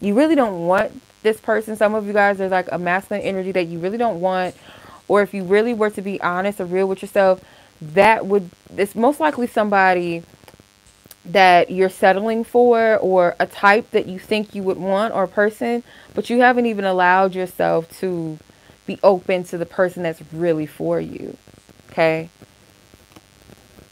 You really don't want this person. Some of you guys, there's like a masculine energy that you really don't want. Or if you really were to be honest or real with yourself, it's most likely somebody that you're settling for, or a type that you think you would want, or a person, but you haven't even allowed yourself to be open to the person that's really for you. Okay,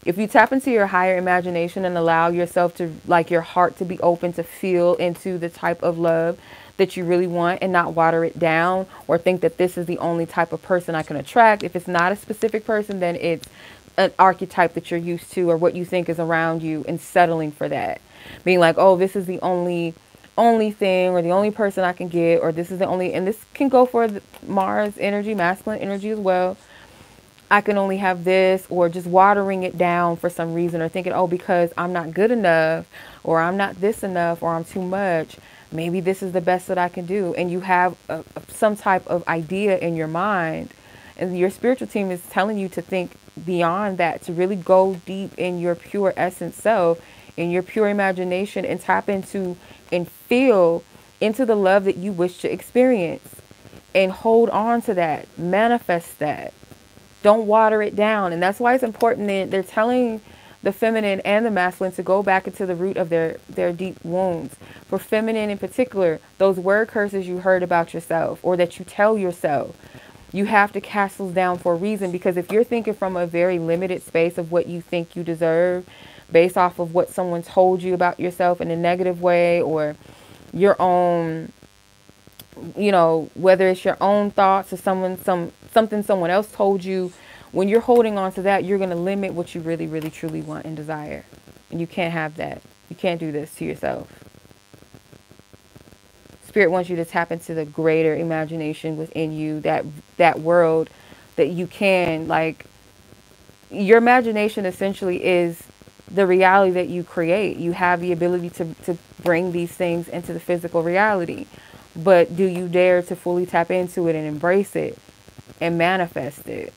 if you tap into your higher imagination and allow yourself to, like, your heart to be open to feel into the type of love that you really want, and not water it down or think that this is the only type of person I can attract. If it's not a specific person, then it's an archetype that you're used to or what you think is around you, and settling for that, being like, oh, this is the only thing, or the only person I can get, or this is the only, and this can go for the Mars energy, masculine energy as well. I can only have this, or just watering it down for some reason, or thinking, oh, because I'm not good enough, or I'm not this enough, or I'm too much, maybe this is the best that I can do. And you have some type of idea in your mind, and your spiritual team is telling you to think beyond that, to really go deep in your pure essence self, in your pure imagination, and tap into and feel into the love that you wish to experience, and hold on to that, manifest that. Don't water it down. And that's why it's important that they're telling the feminine and the masculine to go back into the root of their deep wounds. For feminine in particular, those word curses you heard about yourself, or that you tell yourself, You have to cast those down for a reason, because if you're thinking from a very limited space of what you think you deserve based off of what someone told you about yourself in a negative way, or your own, you know, whether it's your own thoughts or something someone else told you, when you're holding on to that, you're going to limit what you really, really, truly want and desire. And you can't have that. You can't do this to yourself. Spirit wants you to tap into the greater imagination within you, that world that you can, like, your imagination essentially is the reality that you create. You have the ability to bring these things into the physical reality. But do you dare to fully tap into it and embrace it and manifest it?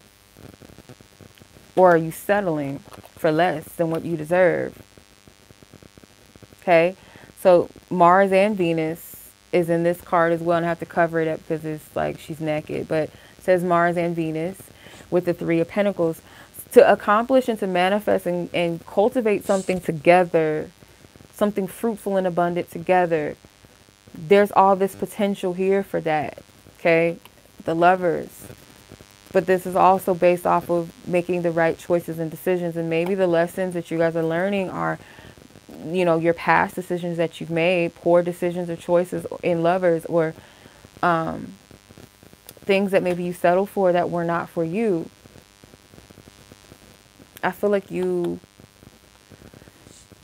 Or are you settling for less than what you deserve? Okay, so Mars and Venus is in this card as well, and I have to cover it up because it's like she's naked, but it says Mars and Venus with the Three of Pentacles. To accomplish and to manifest and cultivate something together, something fruitful and abundant together, there's all this potential here for that. Okay, the Lovers. But this is also based off of making the right choices and decisions. And maybe the lessons that you guys are learning are, you know, your past decisions that you've made, poor decisions or choices in Lovers, or things that maybe you settled for that were not for you. I feel like you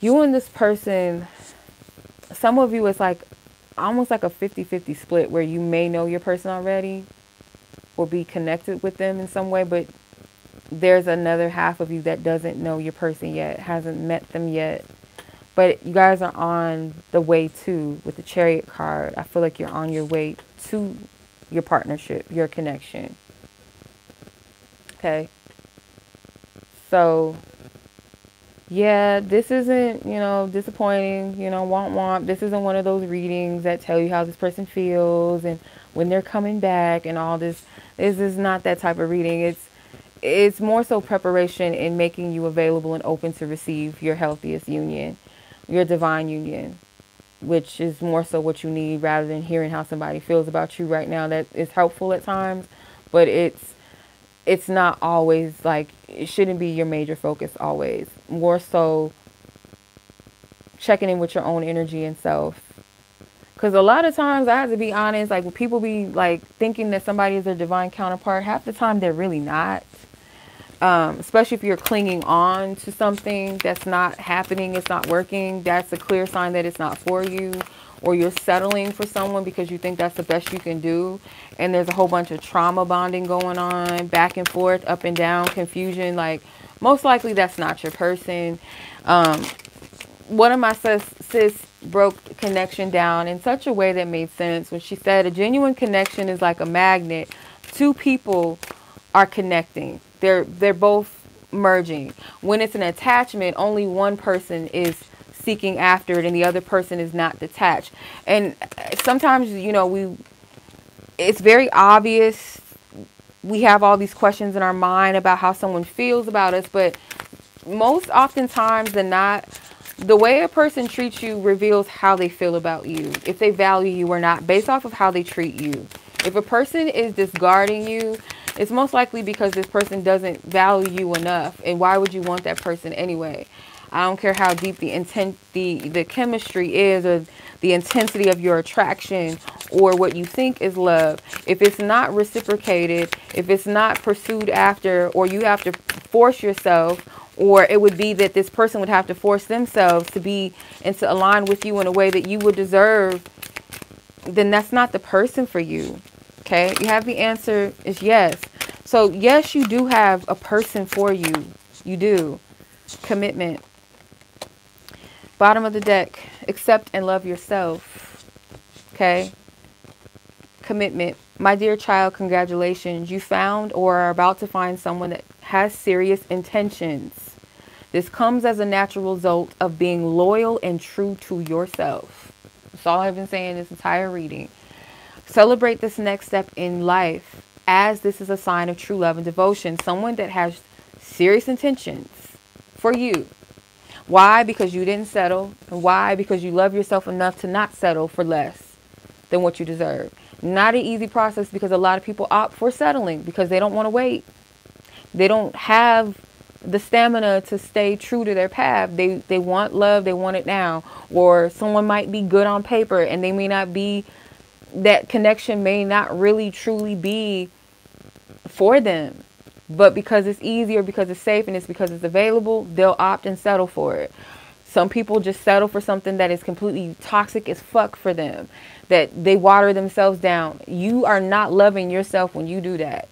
and this person, some of you, it's like almost like a 50-50 split where you may know your person already or be connected with them in some way, but there's another half of you that doesn't know your person yet, hasn't met them yet. But you guys are on the way to, with the Chariot card. I feel like you're on your way to your partnership, your connection. Okay. So, yeah, this isn't, you know, disappointing, you know, womp. This isn't one of those readings that tell you how this person feels and when they're coming back and all this. This is not that type of reading. It's more so preparation in making you available and open to receive your healthiest union, your divine union, which is more so what you need rather than hearing how somebody feels about you right now. That is helpful at times, but it's not always, like, it shouldn't be your major focus always. More so checking in with your own energy and self. Because a lot of times, I have to be honest, like, when people be like thinking that somebody is their divine counterpart, half the time they're really not. Especially if you're clinging on to something that's not happening, it's not working, that's a clear sign that it's not for you. Or you're settling for someone because you think that's the best you can do, and there's a whole bunch of trauma bonding going on, back and forth, up and down, confusion. Like, most likely that's not your person. One of my sis broke connection down in such a way that made sense when she said a genuine connection is like a magnet. Two people are connecting. They're both merging. When it's an attachment, only one person is seeking after it and the other person is not detached. And sometimes, you know, it's very obvious. We have all these questions in our mind about how someone feels about us, but most oftentimes than not, the way a person treats you reveals how they feel about you, if they value you or not, based off of how they treat you. If a person is discarding you, it's most likely because this person doesn't value you enough. And why would you want that person anyway? I don't care how deep the chemistry is, or the intensity of your attraction, or what you think is love. If it's not reciprocated, if it's not pursued after, or you have to force yourself, or it would be that this person would have to force themselves to be and to align with you in a way that you would deserve, then that's not the person for you. Okay, you have the answer is yes. So yes, you do have a person for you. You do. Commitment. Bottom of the deck, accept and love yourself. Okay. Commitment. My dear child, congratulations. You found or are about to find someone that has serious intentions. This comes as a natural result of being loyal and true to yourself. That's all I've been saying this entire reading. Celebrate this next step in life, as this is a sign of true love and devotion. Someone that has serious intentions for you. Why? Because you didn't settle. And why? Because you love yourself enough to not settle for less than what you deserve. Not an easy process because a lot of people opt for settling because they don't want to wait. They don't have the stamina to stay true to their path. They want love, they want it now. Or someone might be good on paper and they may not be, that connection may not really truly be for them. But because it's easy or because it's safe and it's because it's available, they'll opt and settle for it. Some people just settle for something that is completely toxic as fuck for them, that they water themselves down. You are not loving yourself when you do that.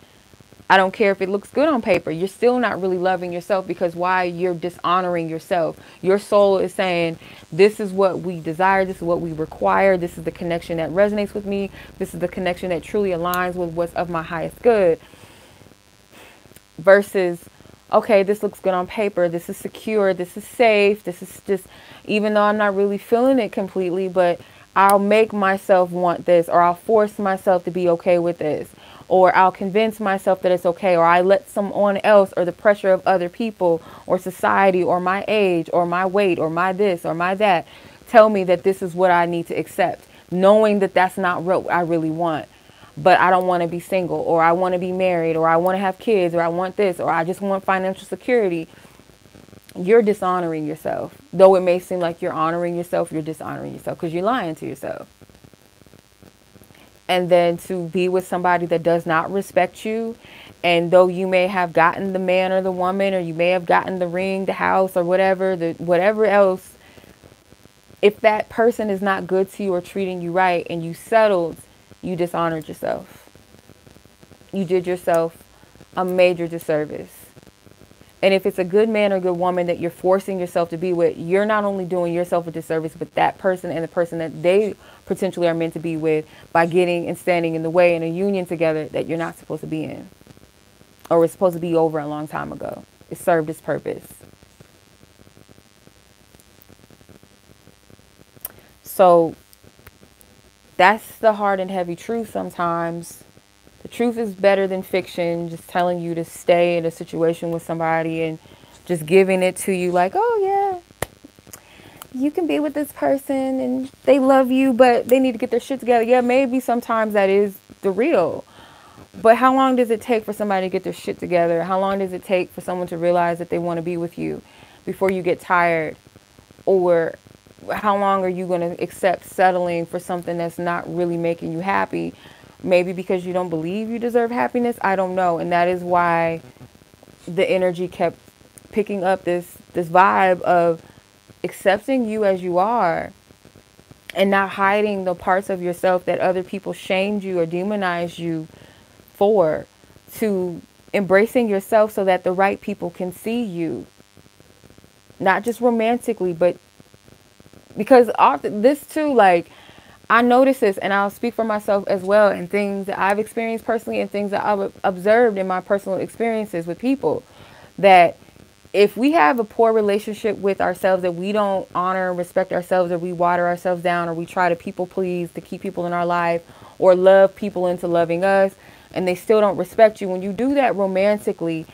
I don't care if it looks good on paper. You're still not really loving yourself, because why? You're dishonoring yourself. Your soul is saying, this is what we desire. This is what we require. This is the connection that resonates with me. This is the connection that truly aligns with what's of my highest good. Versus, okay, this looks good on paper. This is secure. This is safe. This is just, even though I'm not really feeling it completely, but I'll make myself want this, or I'll force myself to be okay with this, or I'll convince myself that it's okay, or I let someone else, or the pressure of other people or society or my age or my weight or my this or my that tell me that this is what I need to accept, knowing that that's not what I really want. But I don't want to be single, or I want to be married, or I want to have kids, or I want this, or I just want financial security. You're dishonoring yourself. Though it may seem like you're honoring yourself, you're dishonoring yourself because you're lying to yourself. And then to be with somebody that does not respect you, and though you may have gotten the man or the woman, or you may have gotten the ring, the house, or whatever, whatever else, if that person is not good to you or treating you right and you settled, you dishonored yourself. You did yourself a major disservice. And if it's a good man or good woman that you're forcing yourself to be with, you're not only doing yourself a disservice, but that person and the person that they potentially are meant to be with, by getting and standing in the way in a union together that you're not supposed to be in, or was supposed to be over a long time ago. It served its purpose. So that's the hard and heavy truth sometimes. The truth is better than fiction, just telling you to stay in a situation with somebody and just giving it to you like, oh yeah, you can be with this person and they love you, but they need to get their shit together. Yeah, maybe sometimes that is the real. But how long does it take for somebody to get their shit together? How long does it take for someone to realize that they want to be with you before you get tired? Or how long are you going to accept settling for something that's not really making you happy? Maybe because you don't believe you deserve happiness. I don't know. And that is why the energy kept picking up this vibe of accepting you as you are, and not hiding the parts of yourself that other people shamed you or demonized you for, to embracing yourself so that the right people can see you. Not just romantically, but because often this too, like, I notice this, and I'll speak for myself as well, and things that I've experienced personally and things that I've observed in my personal experiences with people, that if we have a poor relationship with ourselves, that we don't honor and respect ourselves, or we water ourselves down, or we try to people please to keep people in our life, or love people into loving us, and they still don't respect you, when you do that romantically,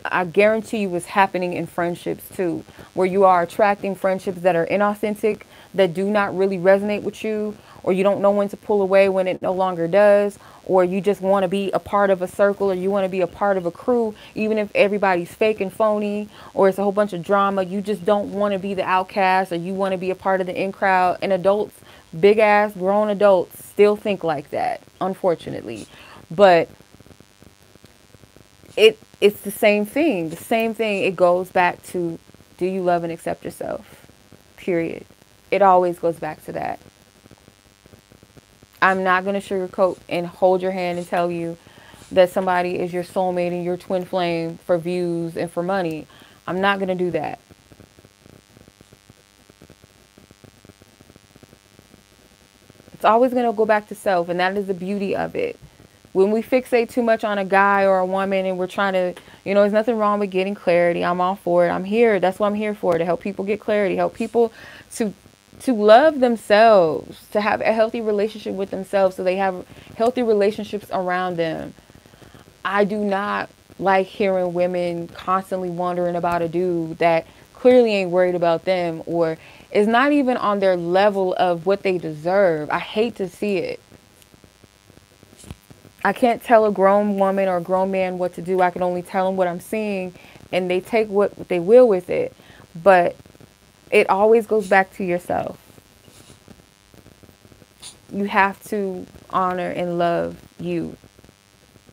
I guarantee you it's happening in friendships too, where you are attracting friendships that are inauthentic, that do not really resonate with you, or you don't know when to pull away when it no longer does, or you just want to be a part of a circle, or you want to be a part of a crew, even if everybody's fake and phony, or it's a whole bunch of drama. You just don't want to be the outcast, or you want to be a part of the in crowd. And adults, big ass grown adults, still think like that, unfortunately. But it's the same thing. The same thing. It goes back to, do you love and accept yourself? Period. It always goes back to that. I'm not going to sugarcoat and hold your hand and tell you that somebody is your soulmate and your twin flame for views and for money. I'm not going to do that. It's always going to go back to self, and that is the beauty of it. When we fixate too much on a guy or a woman and we're trying to, there's nothing wrong with getting clarity. I'm all for it. I'm here. That's what I'm here for, to help people get clarity, help people to love themselves, to have a healthy relationship with themselves so they have healthy relationships around them. I do not like hearing women constantly wondering about a dude that clearly ain't worried about them, or is not even on their level of what they deserve. I hate to see it. I can't tell a grown woman or a grown man what to do. I can only tell them what I'm seeing, and they take what they will with it. But it always goes back to yourself. You have to honor and love you.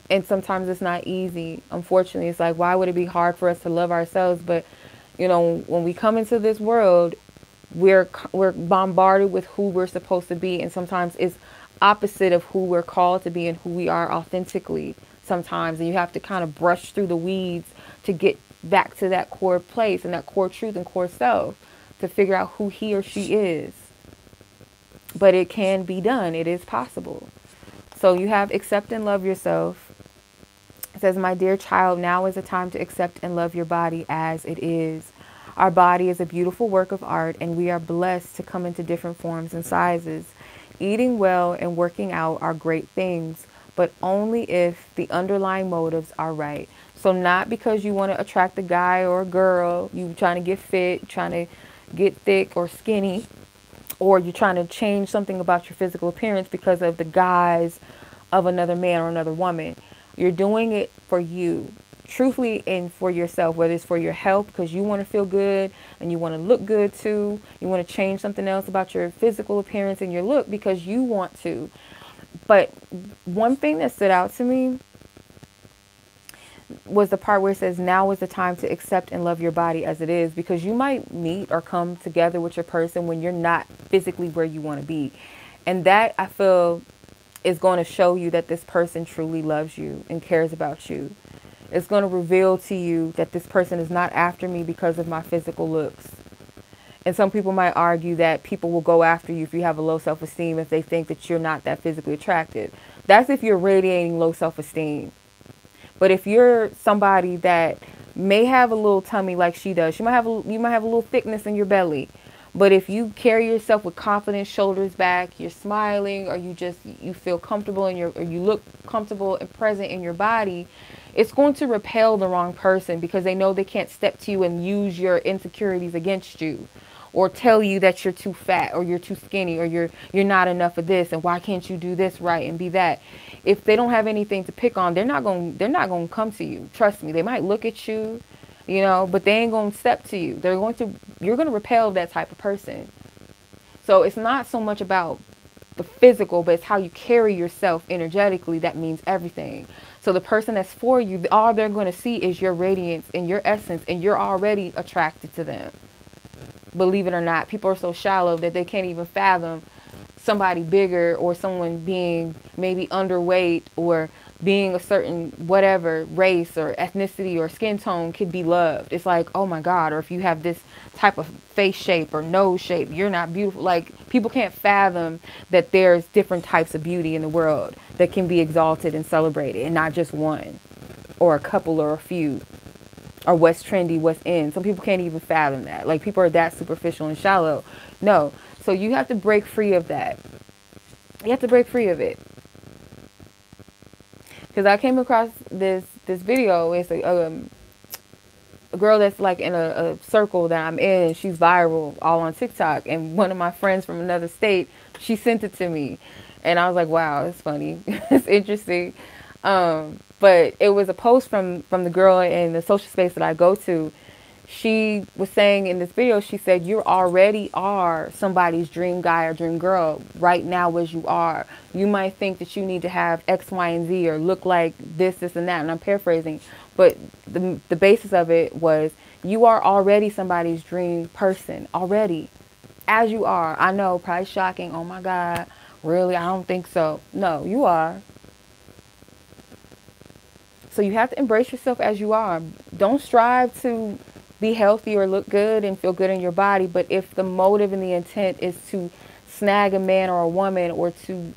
And sometimes it's not easy. Unfortunately, it's like, why would it be hard for us to love ourselves? But, you know, when we come into this world, we're bombarded with who we're supposed to be, and sometimes it's opposite of who we're called to be and who we are authentically sometimes. And you have to kind of brush through the weeds to get back to that core place and that core truth and core self to figure out who he or she is. But it can be done. It is possible. So you have accept and love yourself. It says, my dear child, now is the time to accept and love your body as it is. Our body is a beautiful work of art, and we are blessed to come into different forms and sizes. Eating well and working out are great things, but only if the underlying motives are right. So not because you want to attract a guy or a girl, you trying to get fit, trying to get thick or skinny, or you're trying to change something about your physical appearance because of the guise of another man or another woman. You're doing it for you, truthfully, and for yourself, whether it's for your health because you want to feel good and you want to look good too. You want to change something else about your physical appearance and your look because you want to. But one thing that stood out to me was the part where it says, now is the time to accept and love your body as it is, because you might meet or come together with your person when you're not physically where you want to be. And that, I feel, is going to show you that this person truly loves you and cares about you. It's going to reveal to you that this person is not after me because of my physical looks. And some people might argue that people will go after you if you have a low self-esteem if they think that you're not that physically attractive. That's if you're radiating low self-esteem. But if you're somebody that may have a little tummy like she does, you might have a little thickness in your belly. But if you carry yourself with confidence, shoulders back, you're smiling, or you feel comfortable or you look comfortable and present in your body, it's going to repel the wrong person because they know they can't step to you and use your insecurities against you, or tell you that you're too fat or you're too skinny or you're not enough of this and why can't you do this right and be that. If they don't have anything to pick on, they're not going to come to you. Trust me. They might look at you, you know, but they ain't going to step to you. You're going to repel that type of person. So it's not so much about the physical, but it's how you carry yourself energetically that means everything. So the person that's for you, all they're going to see is your radiance and your essence, and you're already attracted to them. Believe it or not, people are so shallow that they can't even fathom somebody bigger or someone being maybe underweight or being a certain whatever race or ethnicity or skin tone could be loved. It's like, oh my God, or if you have this type of face shape or nose shape, you're not beautiful. Like, people can't fathom that there's different types of beauty in the world that can be exalted and celebrated, and not just one or a couple or a few, or what's trendy, what's in. Some people can't even fathom that. Like, people are that superficial and shallow. No. So you have to break free of that. You have to break free of it. Because I came across this video. It's a girl that's like in a circle that I'm in. She's viral all on TikTok. And one of my friends from another state, she sent it to me. And I was like, wow, it's funny. It's interesting. But it was a post from the girl in the social space that I go to. She was saying in this video, she said, you already are somebody's dream guy or dream girl right now as you are. You might think that you need to have X, Y, and Z or look like this, and that. And I'm paraphrasing. But the basis of it was you are already somebody's dream person already as you are. I know, probably shocking. Oh, my God. Really? I don't think so. No, you are. So you have to embrace yourself as you are. Don't strive to be healthy or look good and feel good in your body. But if the motive and the intent is to snag a man or a woman, or to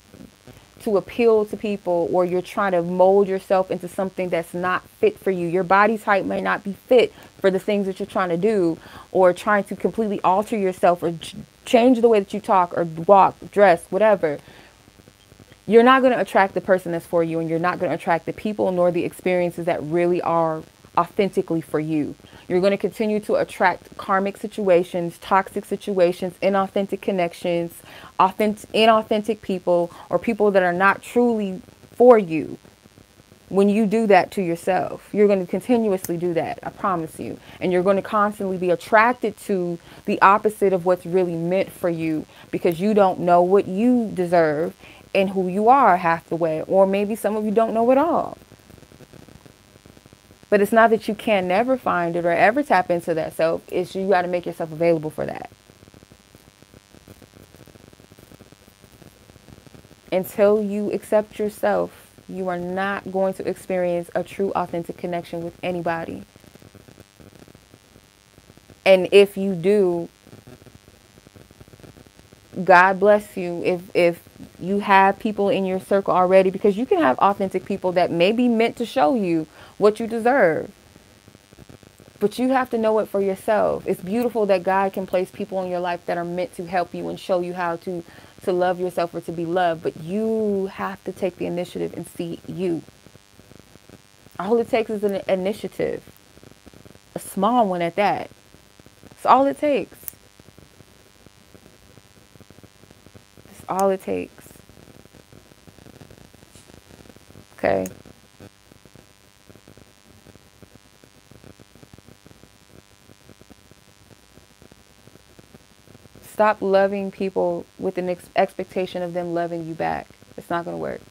appeal to people, or you're trying to mold yourself into something that's not fit for you, your body type may not be fit for the things that you're trying to do, or trying to completely alter yourself or change the way that you talk or walk, dress, whatever, you're not going to attract the person that's for you, and you're not going to attract the people nor the experiences that really are authentically for you. You're going to continue to attract karmic situations, toxic situations, inauthentic connections, inauthentic people, or people that are not truly for you. When you do that to yourself, you're going to continuously do that. I promise you. And you're going to constantly be attracted to the opposite of what's really meant for you, because you don't know what you deserve and who you are half the way. Or maybe some of you don't know at all. But it's not that you can never find it or ever tap into that self. It's you got to make yourself available for that. Until you accept yourself, you are not going to experience a true, authentic connection with anybody. And if you do, God bless you if you have people in your circle already, because you can have authentic people that may be meant to show you what you deserve. But you have to know it for yourself. It's beautiful that God can place people in your life that are meant to help you and show you how to love yourself or to be loved. But you have to take the initiative and see you. All it takes is an initiative. A small one at that. It's all it takes. It's all it takes. Okay? Stop loving people with an expectation of them loving you back. It's not going to work.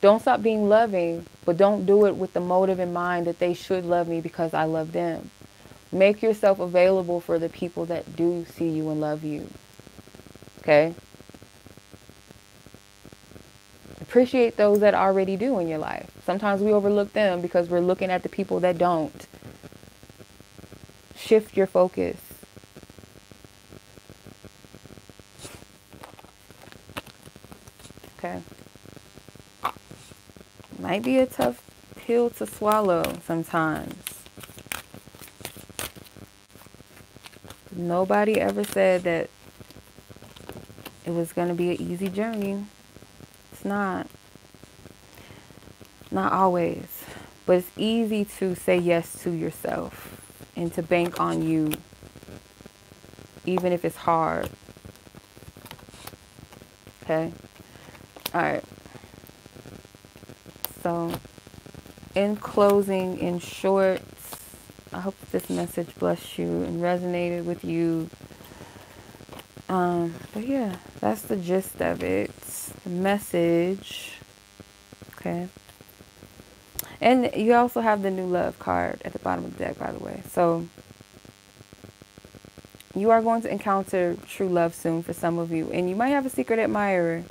Don't stop being loving, but don't do it with the motive in mind that they should love me because I love them. Make yourself available for the people that do see you and love you. Okay? Appreciate those that already do in your life. Sometimes we overlook them because we're looking at the people that don't. Shift your focus. Okay. Might be a tough pill to swallow sometimes. Nobody ever said that it was going to be an easy journey. It's not. Not always. But it's easy to say yes to yourself and to bank on you, even if it's hard. Okay? All right. So, in closing, in short, I hope this message blessed you and resonated with you. But yeah, that's the gist of it. The message. Okay. And you also have the new love card at the bottom of the deck, by the way. So, you are going to encounter true love soon for some of you. And you might have a secret admirer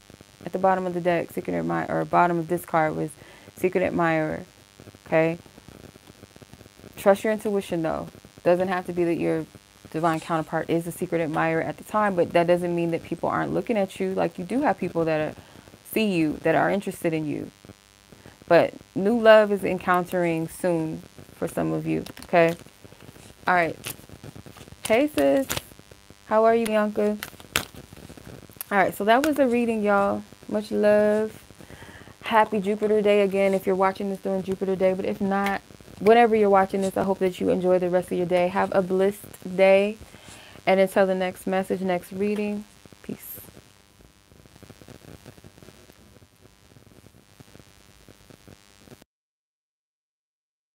at the bottom of the deck. Secret admirer, or bottom of this card was secret admirer. Okay? Trust your intuition, though. Doesn't have to be that your divine counterpart is a secret admirer at the time, but that doesn't mean that people aren't looking at you. Like, you do have people that see you, that are interested in you. But new love is encountering soon for some of you. Okay? All right. Hey, sis. How are you, Bianca? All right. So that was a reading, y'all. Much love. Happy Jupiter Day again if you're watching this during Jupiter Day. But if not, whenever you're watching this, I hope that you enjoy the rest of your day. Have a blessed day. And until the next message, next reading,